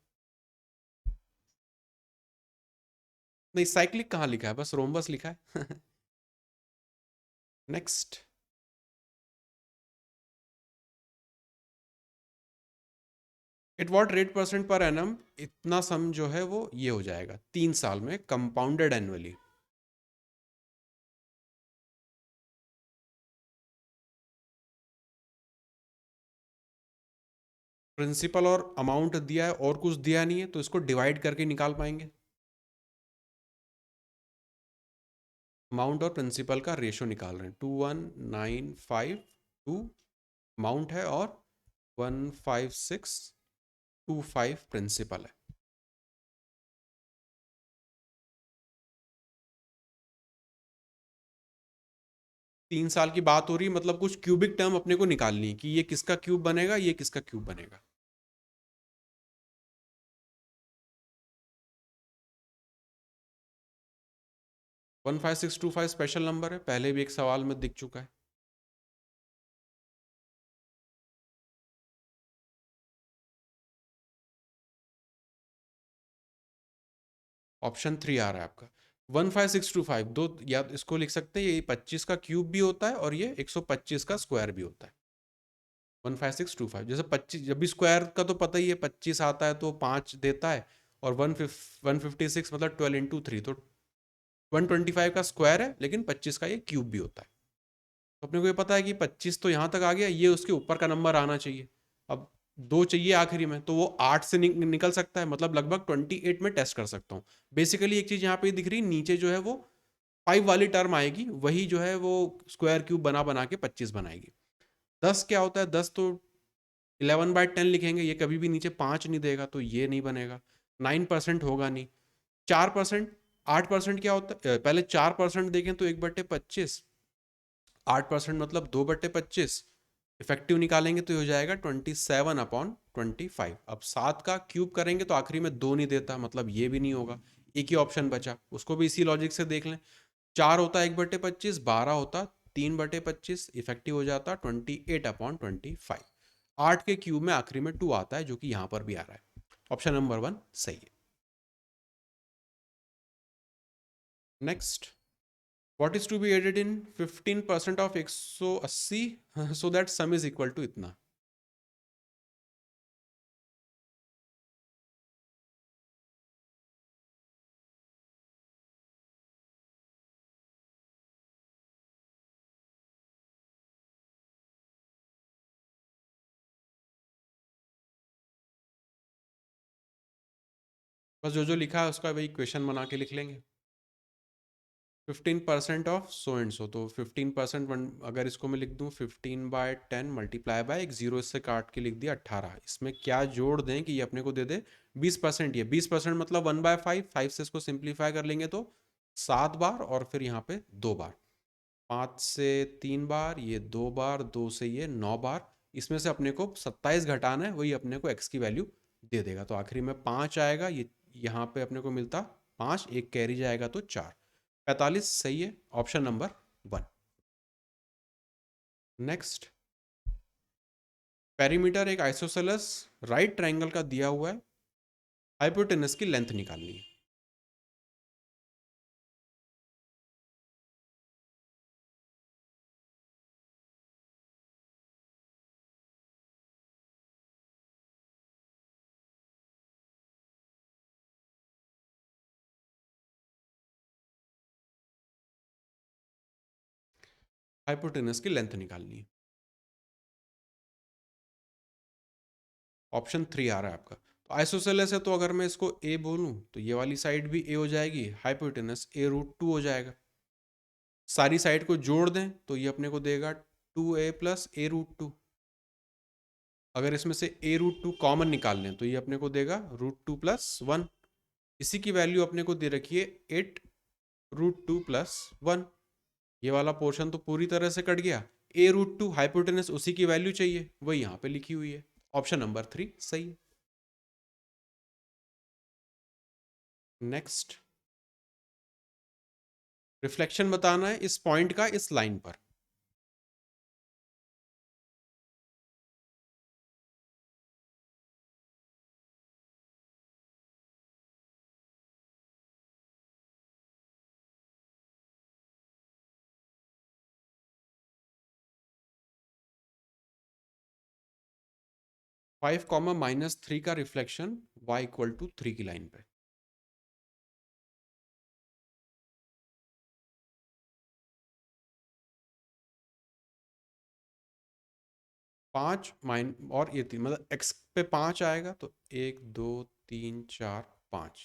नहीं, साइक्लिक कहाँ लिखा है, बस रोम्बस लिखा है। Next, at what rate percent per annum इतना सम जो है वो ये हो जाएगा 3 साल में कंपाउंडेड एनुअली। प्रिंसिपल और अमाउंट दिया है और कुछ दिया नहीं है, तो इसको डिवाइड करके निकाल पाएंगे। अमाउंट और प्रिंसिपल का रेशो निकाल रहे हैं। 21952 अमाउंट है और 15625 प्रिंसिपल है। 3 साल की बात हो रही है, मतलब कुछ क्यूबिक टर्म अपने को निकालनी है कि ये किसका क्यूब बनेगा, ये किसका क्यूब बनेगा। One five six two five special number है, पहले भी एक सवाल में दिख चुका है। ऑप्शन 3 आ रहा है आपका। 15625, दो, या इसको लिख सकते हैं ये 25 का क्यूब भी होता है और ये 125 का स्क्वायर भी होता है। 15625 जैसे 25, जब भी स्क्वायर का तो पता ही है, 25 आता है तो 5 देता है, और 156 मतलब 12 × 3, तो 125 का स्क्वायर है, लेकिन 25 का ये क्यूब भी होता है। तो अपने को ये पता है कि 25 तो यहाँ तक आ गया, ये उसके ऊपर का नंबर आना चाहिए। अब 2 चाहिए आखिरी में, तो वो 8 से निकल सकता है, मतलब लगभग 28 में टेस्ट कर सकता हूँ। बेसिकली एक चीज़ यहाँ पे दिख रही, नीचे जो है वो 5 वाली टर्म आएगी, वही जो है वो स्क्वायर क्यूब बना बना के 25 बनाएगी। 10 क्या होता है, 10 तो 11/10 लिखेंगे, ये कभी भी नीचे 5 नहीं देगा, तो ये नहीं बनेगा। 9% होगा नहीं। 4%, 8% क्या होता है, पहले 4% देखें तो 1/25, 8% मतलब 2/25, इफेक्टिव निकालेंगे तो ये हो जाएगा 27/25। अब 7 का क्यूब करेंगे तो आखिरी में 2 नहीं देता, मतलब ये भी नहीं होगा। एक ही ऑप्शन बचा, उसको भी इसी लॉजिक से देख लें। 4 होता 1/25, 12 होता 3/25, इफेक्टिव हो जाता 28/25। 8 के क्यूब में आखिरी में 2 आता है, जो कि यहां पर भी आ रहा है। ऑप्शन नंबर 1 सही है। Next, what is to be added in 15% of 180 so that sum is equal to इतना। बस जो जो लिखा है उसका वही क्वेश्चन बना के लिख लेंगे। 15% ऑफ सो एंड सो, तो 15% अगर इसको मैं लिख दूं 15/10 मल्टीप्लाई बाय एक जीरो इससे काट के लिख दिया 18। इसमें क्या जोड़ दें कि ये अपने को दे दे 20%। ये 20% मतलब 1/5, 5 से इसको सिंप्लीफाई कर लेंगे तो 7 बार, और फिर यहाँ पे 2 बार, 5 से 3 बार, ये 2 बार, 2 से ये 9 बार। इसमें से अपने को 27 घटाना है, वही अपने को एक्स की वैल्यू दे देगा। तो आखिरी में 5 आएगा, ये यहाँ पे अपने को मिलता 5, एक कैरी जाएगा तो 4। 45 सही है, ऑप्शन नंबर 1। नेक्स्ट, पेरीमीटर एक आइसोसेलेस राइट ट्रायंगल का दिया हुआ है, हाइपोटेनस की लेंथ निकालनी है। हाइपोटेनस की लेंथ निकालनी है। ऑप्शन 3 आ रहा है आपका। तो आइसोसेलेस है, तो अगर मैं इसको ए बोलूं तो ये वाली साइड भी ए हो जाएगी, हाइपोटेनस a√2 हो जाएगा। सारी साइड को जोड़ दें तो ये अपने को देगा 2a प्लस a√2। अगर इसमें से a√2 कॉमन निकाल लें तो ये अपने को देगा √2 + 1। इसी की वैल्यू अपने को दे रखी है 8√2 + 1। ये वाला पोर्शन तो पूरी तरह से कट गया। a√2 हाइपोटेनस, उसी की वैल्यू चाहिए, वही यहाँ पे लिखी हुई है। ऑप्शन नंबर 3 सही है। नेक्स्ट, रिफ्लेक्शन बताना है इस पॉइंट का इस लाइन पर। 5, -3 का रिफ्लेक्शन y = 3 की लाइन पे। 5 माइन और ये 3, मतलब x पे 5 आएगा तो 1 2 3 4 5।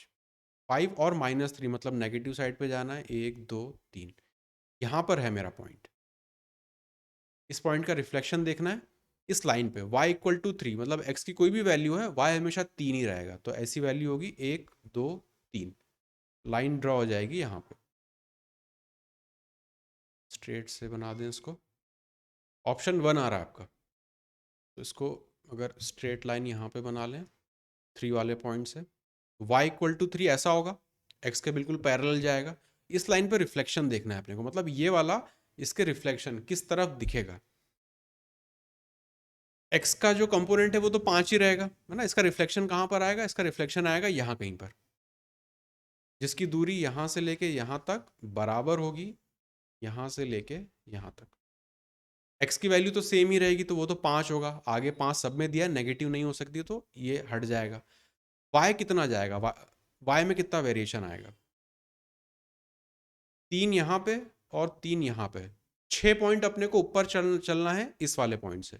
5 और -3 मतलब नेगेटिव साइड पे जाना है, 1 2 3। यहाँ पर है मेरा पॉइंट। इस पॉइंट का रिफ्लेक्शन देखना है इस लाइन पे y = 3, मतलब x की कोई भी वैल्यू है, y हमेशा 3 ही रहेगा। तो ऐसी वैल्यू होगी 1 2 3। लाइन ड्रॉ हो जाएगी यहाँ पे, स्ट्रेट से बना दें इसको। ऑप्शन 1 आ रहा है आपका, तो इसको अगर स्ट्रेट लाइन यहाँ पे बना लें 3 वाले पॉइंट से, y = 3 ऐसा होगा, x के बिल्कुल पैरेलल जाएगा। इस लाइन पे रिफ्लेक्शन देखना है अपने को, मतलब ये वाला इसके रिफ्लेक्शन किस तरफ दिखेगा। x का जो कंपोनेंट है वो तो 5 ही रहेगा, है ना। इसका रिफ्लेक्शन कहाँ पर आएगा, इसका रिफ्लेक्शन आएगा यहाँ कहीं पर, जिसकी दूरी यहाँ से लेके यहाँ तक बराबर होगी, यहाँ से लेके यहाँ तक। x की वैल्यू तो सेम ही रहेगी, तो वो तो 5 होगा, आगे 5 सब में दिया, नेगेटिव नहीं हो सकती, तो ये हट जाएगा। y कितना जाएगा, y में कितना वेरिएशन आएगा, 3 यहाँ पे और 3 यहाँ पे। 6 पॉइंट अपने को ऊपर चलना है इस वाले पॉइंट से,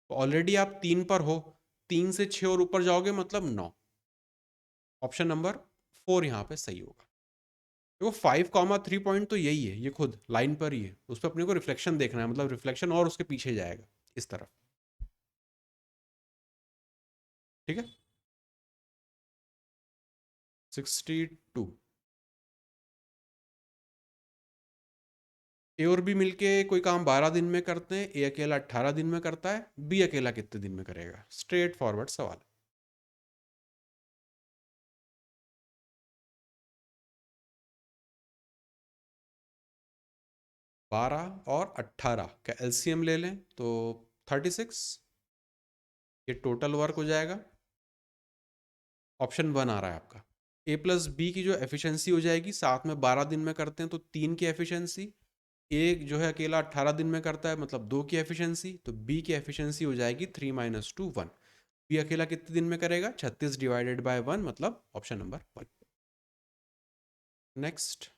तो ऑलरेडी आप 3 पर हो, 3 से 6 और ऊपर जाओगे मतलब 9। ऑप्शन नंबर 4 यहाँ पे सही होगा। देखो 5, 3 पॉइंट तो यही है, ये खुद लाइन पर ही है, उस पर अपने को रिफ्लेक्शन देखना है, मतलब रिफ्लेक्शन और उसके पीछे जाएगा इस तरफ। ठीक है, 62। ए और बी मिलके कोई काम 12 दिन में करते हैं, ए अकेला 18 दिन में करता है, बी अकेला कितने दिन में करेगा? स्ट्रेट फॉरवर्ड सवाल है। 12 और 18 का एलसीएम ले लें तो 36, ये टोटल वर्क हो जाएगा। ऑप्शन 1 आ रहा है आपका। ए प्लस बी की जो एफिशिएंसी हो जाएगी, साथ में 12 दिन में करते हैं तो 3 की एफिशिएंसी, ए जो है अकेला 18 दिन में करता है मतलब 2 की एफिशिएंसी, तो बी की एफिशिएंसी हो जाएगी 3 माइनस 2 1। बी अकेला कितने दिन में करेगा? 36 डिवाइडेड बाय 1 मतलब option number 1। Next,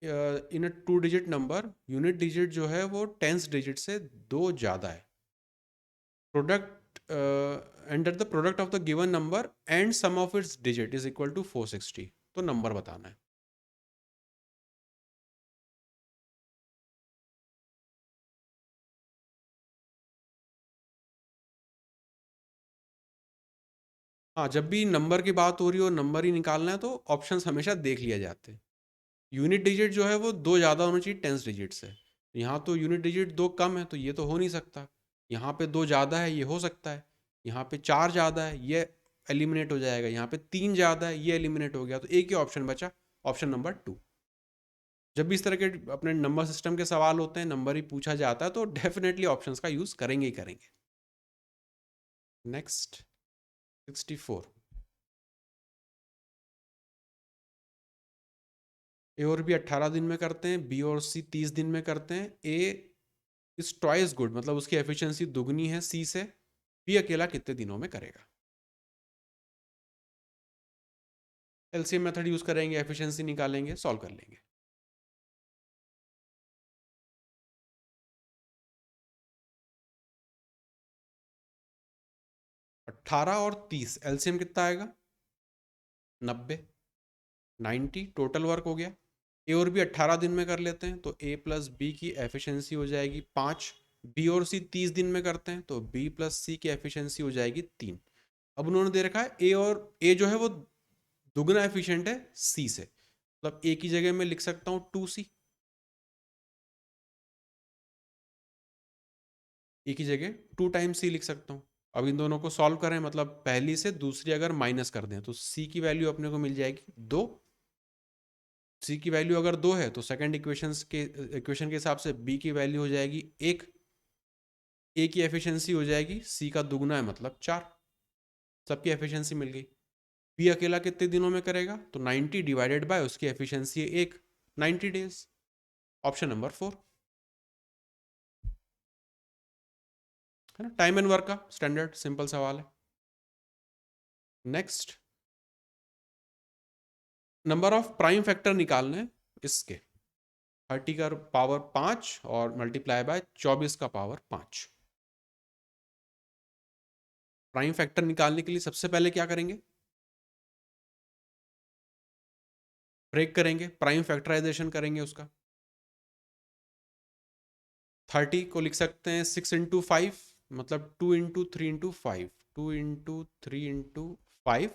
in a 2 digit number unit digit जो है वो टेंस डिजिट से 2 ज़्यादा है। Product enter the product of the given number and sum of its digit is equal to 460। तो नंबर बताना है। हाँ, जब भी नंबर की बात हो रही हो, नंबर ही निकालना है, तो ऑप्शंस हमेशा देख लिए जाते हैं। यूनिट डिजिट जो है वो 2 ज़्यादा होना चाहिए टेंस डिजिट से। यहाँ तो यूनिट डिजिट 2 कम है तो ये तो हो नहीं सकता। यहाँ पे 2 ज़्यादा है, ये हो सकता है। यहाँ पे 4 ज़्यादा है, ये एलिमिनेट हो जाएगा। यहाँ पे 3 ज़्यादा है, ये एलिमिनेट हो गया। तो एक ही ऑप्शन बचा, ऑप्शन नंबर 2। जब भी इस तरह के अपने नंबर सिस्टम के सवाल होते हैं, नंबर ही पूछा जाता है, तो डेफिनेटली ऑप्शंस का यूज़ करेंगे ही करेंगे। नेक्स्ट, 64। ए और बी 18 दिन में करते हैं, बी और सी 30 दिन में करते हैं। ए इज ट्वाइस गुड, मतलब उसकी एफिशिएंसी दुगनी है सी से। बी अकेला कितने दिनों में करेगा? एलसीएम मेथड यूज करेंगे, एफिशिएंसी निकालेंगे, सॉल्व कर लेंगे। 18 और 30 एलसीएम कितना आएगा? 90। 90 टोटल वर्क हो गया। ए और बी 18 दिन में कर लेते हैं तो ए प्लस बी की एफिशिएंसी हो जाएगी 5। बी और सी 30 दिन में करते हैं तो बी प्लस सी की एफिशिएंसी हो जाएगी 3। अब उन्होंने दे रखा है ए, और ए जो है वो दुगना एफिशिएंट है सी से, मतलब ए की जगह मैं लिख सकता हूँ 2C। ए की जगह 2 टाइम्स सी लिख सकता हूँ। अब इन दोनों को सॉल्व करें, मतलब पहली से दूसरी अगर माइनस कर दें तो सी की वैल्यू अपने को मिल जाएगी 2। सी की वैल्यू अगर 2 है तो सेकंड इक्वेशन के हिसाब से बी की वैल्यू हो जाएगी 1। ए की एफिशिएंसी हो जाएगी सी का दुगना है मतलब 4। सबकी एफिशिएंसी मिल गई। बी अकेला कितने दिनों में करेगा? तो 90 डिवाइडेड बाय उसकी एफिशिएंसी है 1, 90 डेज। ऑप्शन नंबर 4 है ना, टाइम एंड वर्क का स्टैंडर्ड सिंपल सवाल है। Next, number of prime factor निकालने हैं इसके। 30 का पावर 5 और मल्टीप्लाई बाय 24 का पावर 5। प्राइम फैक्टर निकालने के लिए सबसे पहले क्या करेंगे? ब्रेक करेंगे, प्राइम फैक्टराइजेशन करेंगे उसका। 30 को लिख सकते हैं 6 × 5, मतलब 2 × 3 × 5, 2 × 3 × 5,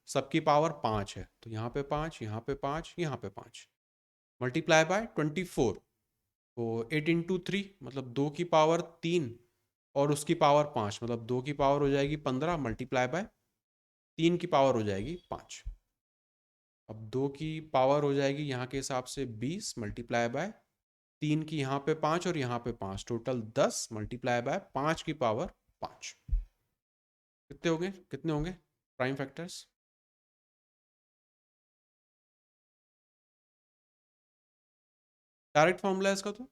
सबकी पावर 5 है तो यहाँ पे 5, यहाँ पे 5, यहाँ पे 5, मल्टीप्लाई बाय 24। तो 8 × 3 मतलब 2 की पावर 3 और उसकी पावर 5, मतलब 2 की पावर हो जाएगी 15, मल्टीप्लाई बाय 3 की पावर हो जाएगी 5। अब 2 की पावर हो जाएगी यहाँ के हिसाब से 20, मल्टीप्लाई बाय 3 की यहाँ पे 5 और यहाँ पे 5, टोटल 10, मल्टीप्लाई बाय 5 की पावर 5। कितने होंगे प्राइम फैक्टर्स? डायरेक्ट फॉर्मूला है इसका तो।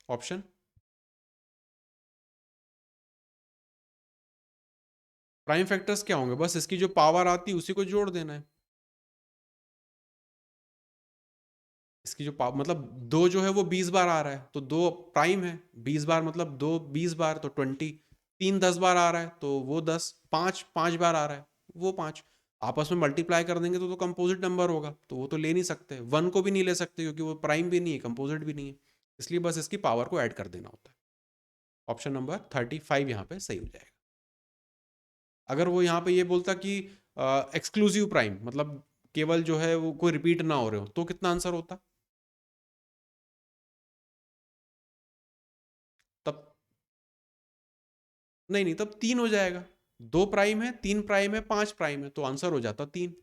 ऑप्शन, प्राइम फैक्टर्स क्या होंगे? बस इसकी जो पावर आती है उसी को जोड़ देना है। इसकी जो मतलब 2 जो है वो 20 बार आ रहा है तो 2 प्राइम है। 20 बार मतलब 2 20 बार तो 20। 3 10 बार आ रहा है तो वो 10। 5 5 बार आ रहा है वो 5। आपस में मल्टीप्लाई कर देंगे तो कंपोजिट नंबर होगा, तो वो तो ले नहीं सकते। 1 को भी नहीं ले सकते क्योंकि वो प्राइम भी नहीं है, कंपोजिट भी नहीं है। इसलिए बस इसकी पावर को ऐड कर देना होता है। ऑप्शन नंबर 35 यहाँ पे सही हो जाएगा। अगर वो यहाँ पे ये बोलता कि एक्सक्लूसिव प्राइम, मतलब केवल जो है वो कोई रिपीट ना हो रहे हो, तो कितना आंसर होता? तब नहीं नहीं, तब 3 हो जाएगा। 2 प्राइम है, 3 प्राइम है, 5 प्राइम है, तो आंसर हो जाता 3।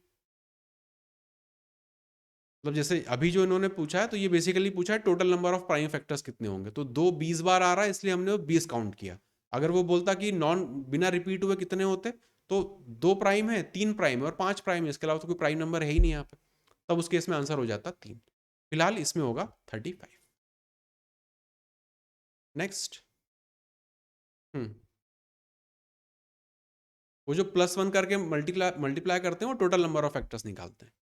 मतलब जैसे अभी जो इन्होंने पूछा है, तो ये बेसिकली पूछा है total number of prime factors कितने होंगे, तो 2 20 बार आ रहा है, इसलिए हमने 20 काउंट किया। अगर वो बोलता कि नॉन बिना रिपीट हुए कितने होते, तो 2 प्राइम है, 3 प्राइम है और 5 प्राइम है, इसके अलावा तो कोई प्राइम नंबर है ही नहीं यहाँ पे, तब उस केस में आंसर हो जाता 3। फिलहाल इसमें होगा 35। नेक्स्ट। हम्म वो जो +1 करके मल्टीप्लाई मल्टीप्लाई करते हैं, वो टोटल नंबर ऑफ फैक्टर्स निकालते हैं।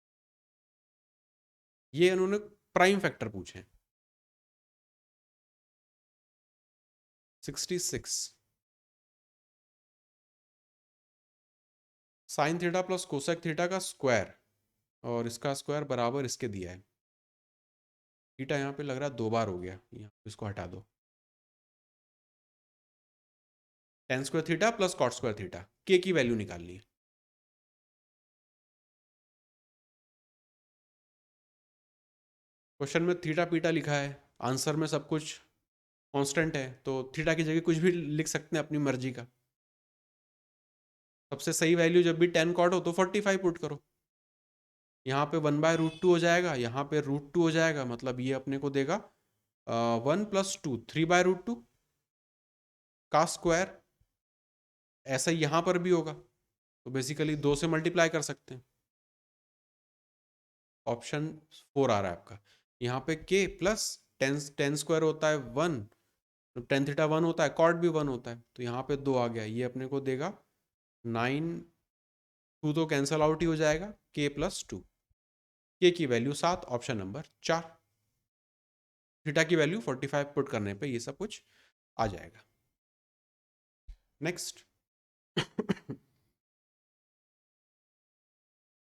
ये उन्होंने प्राइम फैक्टर पूछे हैं। 66 sine theta plus cosec theta का स्क्वायर, और इसका स्क्वायर बराबर इसके दिया है। थीटा यहाँ पे लग रहा है 2 बार हो गया, यहाँ इसको हटा दो। Tan square theta plus cot square theta, के की वैल्यू निकालनी है। क्वेश्चन में थीटा पीटा लिखा है, आंसर में सब कुछ कांस्टेंट है, तो थीटा की जगह कुछ भी लिख सकते हैं अपनी मर्जी का। सबसे सही वैल्यू जब भी 10 कॉट हो तो 45 पुट करो। यहाँ पे 1/√2 हो जाएगा, यहाँ पे √2 हो जाएगा, मतलब ये अपने को देगा 1 + 2 3/√2 का स्क्वायर। ऐसा ही यहाँ पर भी होगा, तो बेसिकली 2 से मल्टीप्लाई कर सकते हैं। ऑप्शन 4 आ रहा है आपका। यहाँ पे के प्लस टेन स्क्वायर होता है 1, तो टेन थीटा 1 होता है, कॉट भी 1 होता है, तो यहाँ पे 2 आ गया, ये अपने को देगा 9। 2 तो कैंसल आउट ही हो जाएगा, के प्लस 2, के की वैल्यू 7, ऑप्शन नंबर 4। थीटा की वैल्यू 45 पुट करने पे ये सब कुछ आ जाएगा। नेक्स्ट।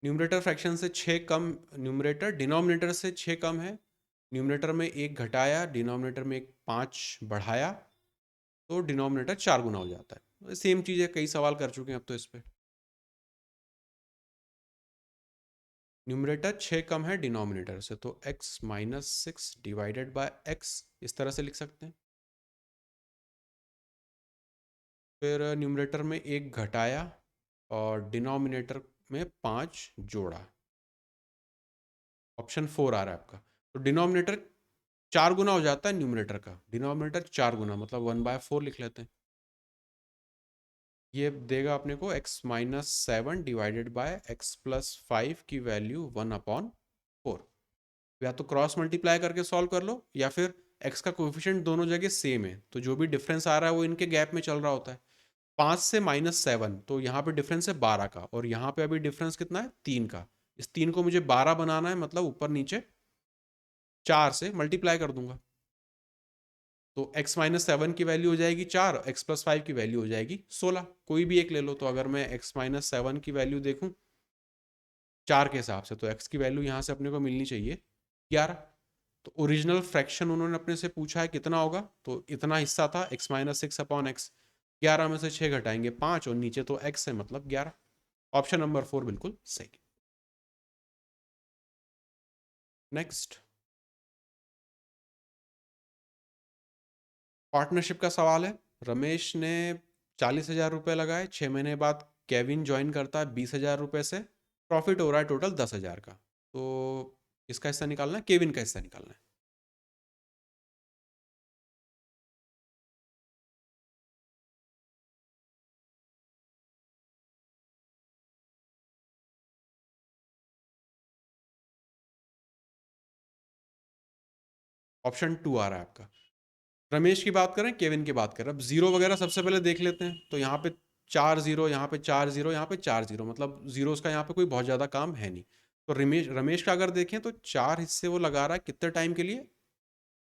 न्यूमरेटर फ्रैक्शन से 6 कम, न्यूमरेटर डिनोमिनेटर से 6 कम है, न्यूमरेटर में 1 घटाया, डिनोमिनेटर में 5 बढ़ाया, तो डिनोमिनेटर 4 गुना हो जाता है। सेम चीज़ है, कई सवाल कर चुके हैं अब तो इस पर। न्यूमरेटर 6 कम है डिनोमिनेटर से, तो x - 6 डिवाइडेड बाय x, इस तरह से लिख सकते हैं। फिर न्यूमरेटर में 1 घटाया और डिनोमिनेटर में 5 जोड़ा, ऑप्शन 4 आ रहा है आपका। तो डिनोमिनेटर 4 गुना हो जाता है न्यूमरेटर का, डिनोमिनेटर 4 गुना, मतलब 1/4 लिख लेते हैं। ये देगा अपने को x - 7 डिवाइडेड बाय x + 5 की वैल्यू 1/4। या तो क्रॉस मल्टीप्लाई करके सॉल्व कर लो, या फिर x का कोएफिशिएंट दोनों जगह सेम है, तो जो भी डिफरेंस आ रहा है वो इनके गैप में चल रहा होता है। 5 से -7, तो यहाँ पे डिफरेंस है 12 का, और यहाँ पे अभी डिफरेंस कितना है 3 का। इस 3 को मुझे 12 बनाना है, मतलब ऊपर नीचे 4 से मल्टीप्लाई कर दूंगा, तो x - 7 की वैल्यू हो जाएगी 4, x + 5 की वैल्यू हो जाएगी 16। कोई भी एक ले लो, तो अगर मैं x - 7 की वैल्यू देखूं 4 के हिसाब से, तो x की वैल्यू यहाँ से अपने को मिलनी चाहिए 11। तो ओरिजिनल फ्रैक्शन उन्होंने अपने से पूछा है कितना होगा, तो इतना हिस्सा था x - 6/x, 11 में से 6 घटाएंगे 5, और नीचे तो x है, मतलब 11। ऑप्शन नंबर 4 बिल्कुल सही। नेक्स्ट। पार्टनरशिप का सवाल है। रमेश ने 40,000 रुपये लगाए, 6 महीने बाद केविन ज्वाइन करता है 20,000 रुपये से, प्रॉफिट हो रहा है टोटल 10,000 का, तो इसका हिस्सा निकालना है, केविन का हिस्सा निकालना है। ऑप्शन 2 आ रहा है आपका। रमेश की बात करें, केविन की बात करें, अब जीरो वगैरह सबसे पहले देख लेते हैं, तो यहाँ पे 4 जीरो, यहाँ पे 4 जीरो, यहाँ पे 4 जीरो, मतलब जीरोस का यहाँ पे कोई बहुत ज़्यादा काम है नहीं। तो रमेश रमेश का अगर देखें तो 4 हिस्से वो लगा रहा है कितने टाइम के लिए,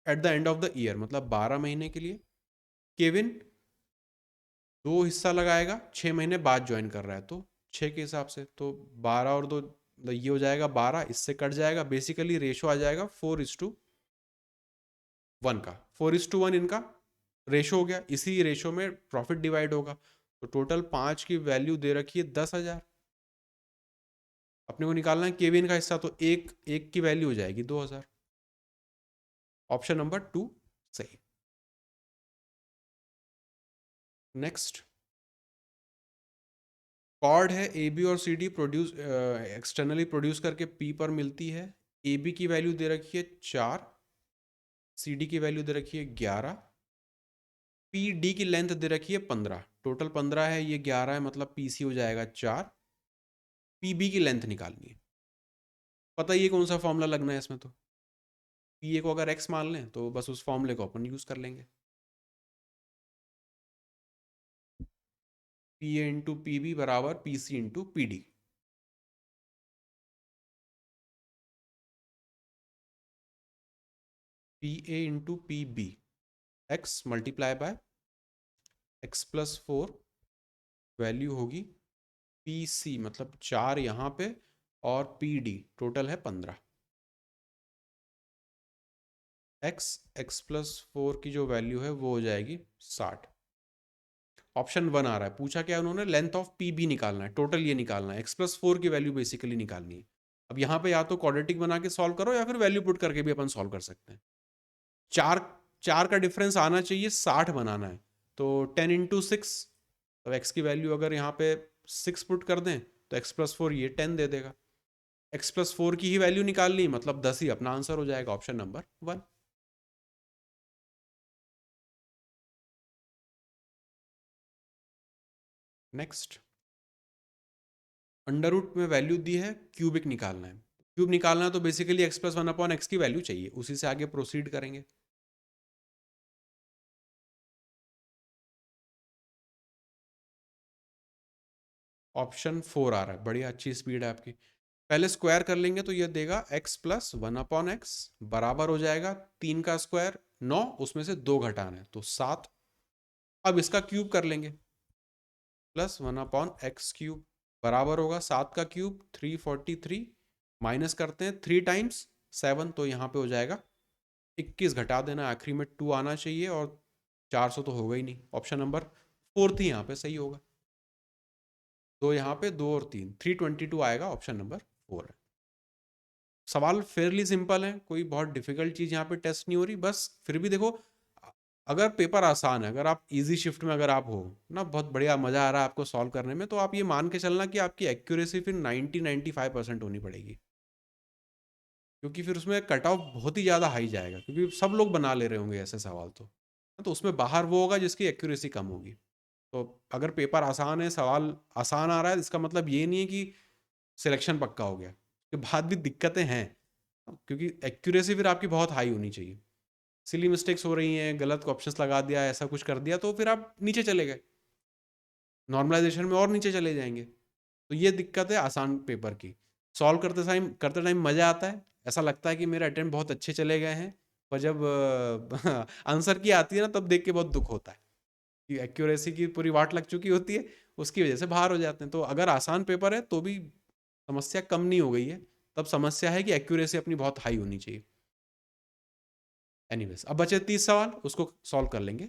at the end of the year, मतलब 12 महीने के लिए। केविन 2 हिस्सा लगाएगा, 6 महीने बाद ज्वाइन कर रहा है, तो 6 के हिसाब से, तो 12 और 2, ये हो जाएगा 12, इससे कट जाएगा, बेसिकली रेशो आ जाएगा 4:1 का। 4:1 इनका रेशो हो गया, इसी रेशो में प्रॉफिट डिवाइड होगा, तो टोटल 5 की वैल्यू दे रखी है 10,000। अपने को निकालना है केविन का हिस्सा, तो एक की वैल्यू हो जाएगी 2,000। ऑप्शन नंबर 2 सही। नेक्स्ट, कॉर्ड है ए बी और C D produce externally produce करके पी पर मिलती है। ए बी की वैल्यू दे रखी है 4, सी डी की वैल्यू दे रखी है 11, पी डी की लेंथ दे रखी है 15। टोटल 15 है, ये 11 है, मतलब पी सी हो जाएगा 4। पी बी की लेंथ निकालनी है। पता ही है कौन सा फॉर्मूला लगना है इसमें, तो पी ए को अगर एक्स मान लें तो बस उस फॉर्मूले को अपन यूज़ कर लेंगे। P A into P B बराबर P C into P D. P A into P B, X multiply by X plus 4, value होगी पी सी मतलब 4 यहाँ पे, और पी डी टोटल है 15। एक्स प्लस 4 की जो वैल्यू है वो हो जाएगी 60। ऑप्शन 1 आ रहा है, पूछा क्या उन्होंने, लेंथ ऑफ पी बी निकालना है, टोटल ये निकालना है, एक्स प्लस 4 की वैल्यू बेसिकली निकालनी है। अब यहाँ पे या तो क्वाड्रेटिक बना के सॉल्व करो या फिर वैल्यू पुट करके भी अपन सॉल्व कर सकते हैं। चार चार का डिफरेंस आना चाहिए, 60 बनाना है, तो 10 इंटू 6, तो एक्स की वैल्यू अगर यहाँ पे 6 पुट कर दें तो एक्स प्लस 4 ये 10 दे देगा। एक्स प्लस 4 की ही वैल्यू निकालनी, मतलब 10 ही अपना आंसर हो जाएगा, option number 1। Next, under root में वैल्यू दी है, क्यूबिक निकालना है। क्यूब निकालना है तो basically x plus 1 upon x की वैल्यू चाहिए, उसी से आगे प्रोसीड करेंगे। ऑप्शन 4 आ रहा है, बढ़िया, अच्छी स्पीड है आपकी। पहले स्क्वायर कर लेंगे तो ये देगा एक्स प्लस 1 अपॉन एक्स बराबर हो जाएगा 3 का स्क्वायर 9, उसमें से 2 घटाना है तो 7। अब इसका क्यूब कर लेंगे, प्लस 1 अपॉन एक्स क्यूब बराबर होगा 7 का क्यूब 343, माइनस करते हैं 3 टाइम्स 7, तो यहाँ पे हो जाएगा 21, घटा देना, आखिरी में 2 आना चाहिए, और 400 तो होगा ही नहीं, ऑप्शन नंबर 4 ही यहाँ पे सही होगा। दो यहाँ पे, 2 और 3, 322 आएगा, ऑप्शन नंबर 4 है। सवाल फेयरली सिंपल है, कोई बहुत डिफिकल्ट चीज़ यहाँ पे टेस्ट नहीं हो रही, बस फिर भी देखो, अगर पेपर आसान है, अगर आप इजी शिफ्ट में अगर आप हो ना, बहुत बढ़िया मज़ा आ रहा है आपको सॉल्व करने में, तो आप ये मान के चलना कि आपकी एक्यूरेसी फिर 90-95% होनी पड़ेगी, क्योंकि फिर उसमें कट ऑफ बहुत ही ज़्यादा हाई जाएगा, क्योंकि सब लोग बना ले रहे होंगे ऐसे सवाल, तो उसमें बाहर वो होगा जिसकी एक्यूरेसी कम होगी। तो अगर पेपर आसान है, सवाल आसान आ रहा है, इसका मतलब ये नहीं है कि सिलेक्शन पक्का हो गया, के बाद भी दिक्कतें हैं, क्योंकि एक्यूरेसी फिर आपकी बहुत हाई होनी चाहिए। सिली मिस्टेक्स हो रही हैं, गलत ऑप्शंस लगा दिया, ऐसा कुछ कर दिया, तो फिर आप नीचे चले गए, नॉर्मलाइजेशन में और नीचे चले जाएंगे। तो ये दिक्कत है आसान पेपर की। सॉल्व करते टाइम मज़ा आता है, ऐसा लगता है कि मेरे अटेम्प्ट बहुत अच्छे चले गए हैं, पर जब आंसर की आती है ना, तब देख के बहुत दुख होता है कि एक्यूरेसी की पूरी वाट लग चुकी होती है, उसकी वजह से बाहर हो जाते हैं। तो अगर आसान पेपर है तो भी समस्या कम नहीं हो गई है, तब समस्या है कि एक्यूरेसी अपनी बहुत हाई होनी चाहिए। एनीवेज, अब बचे 30 सवाल, उसको सॉल्व कर लेंगे।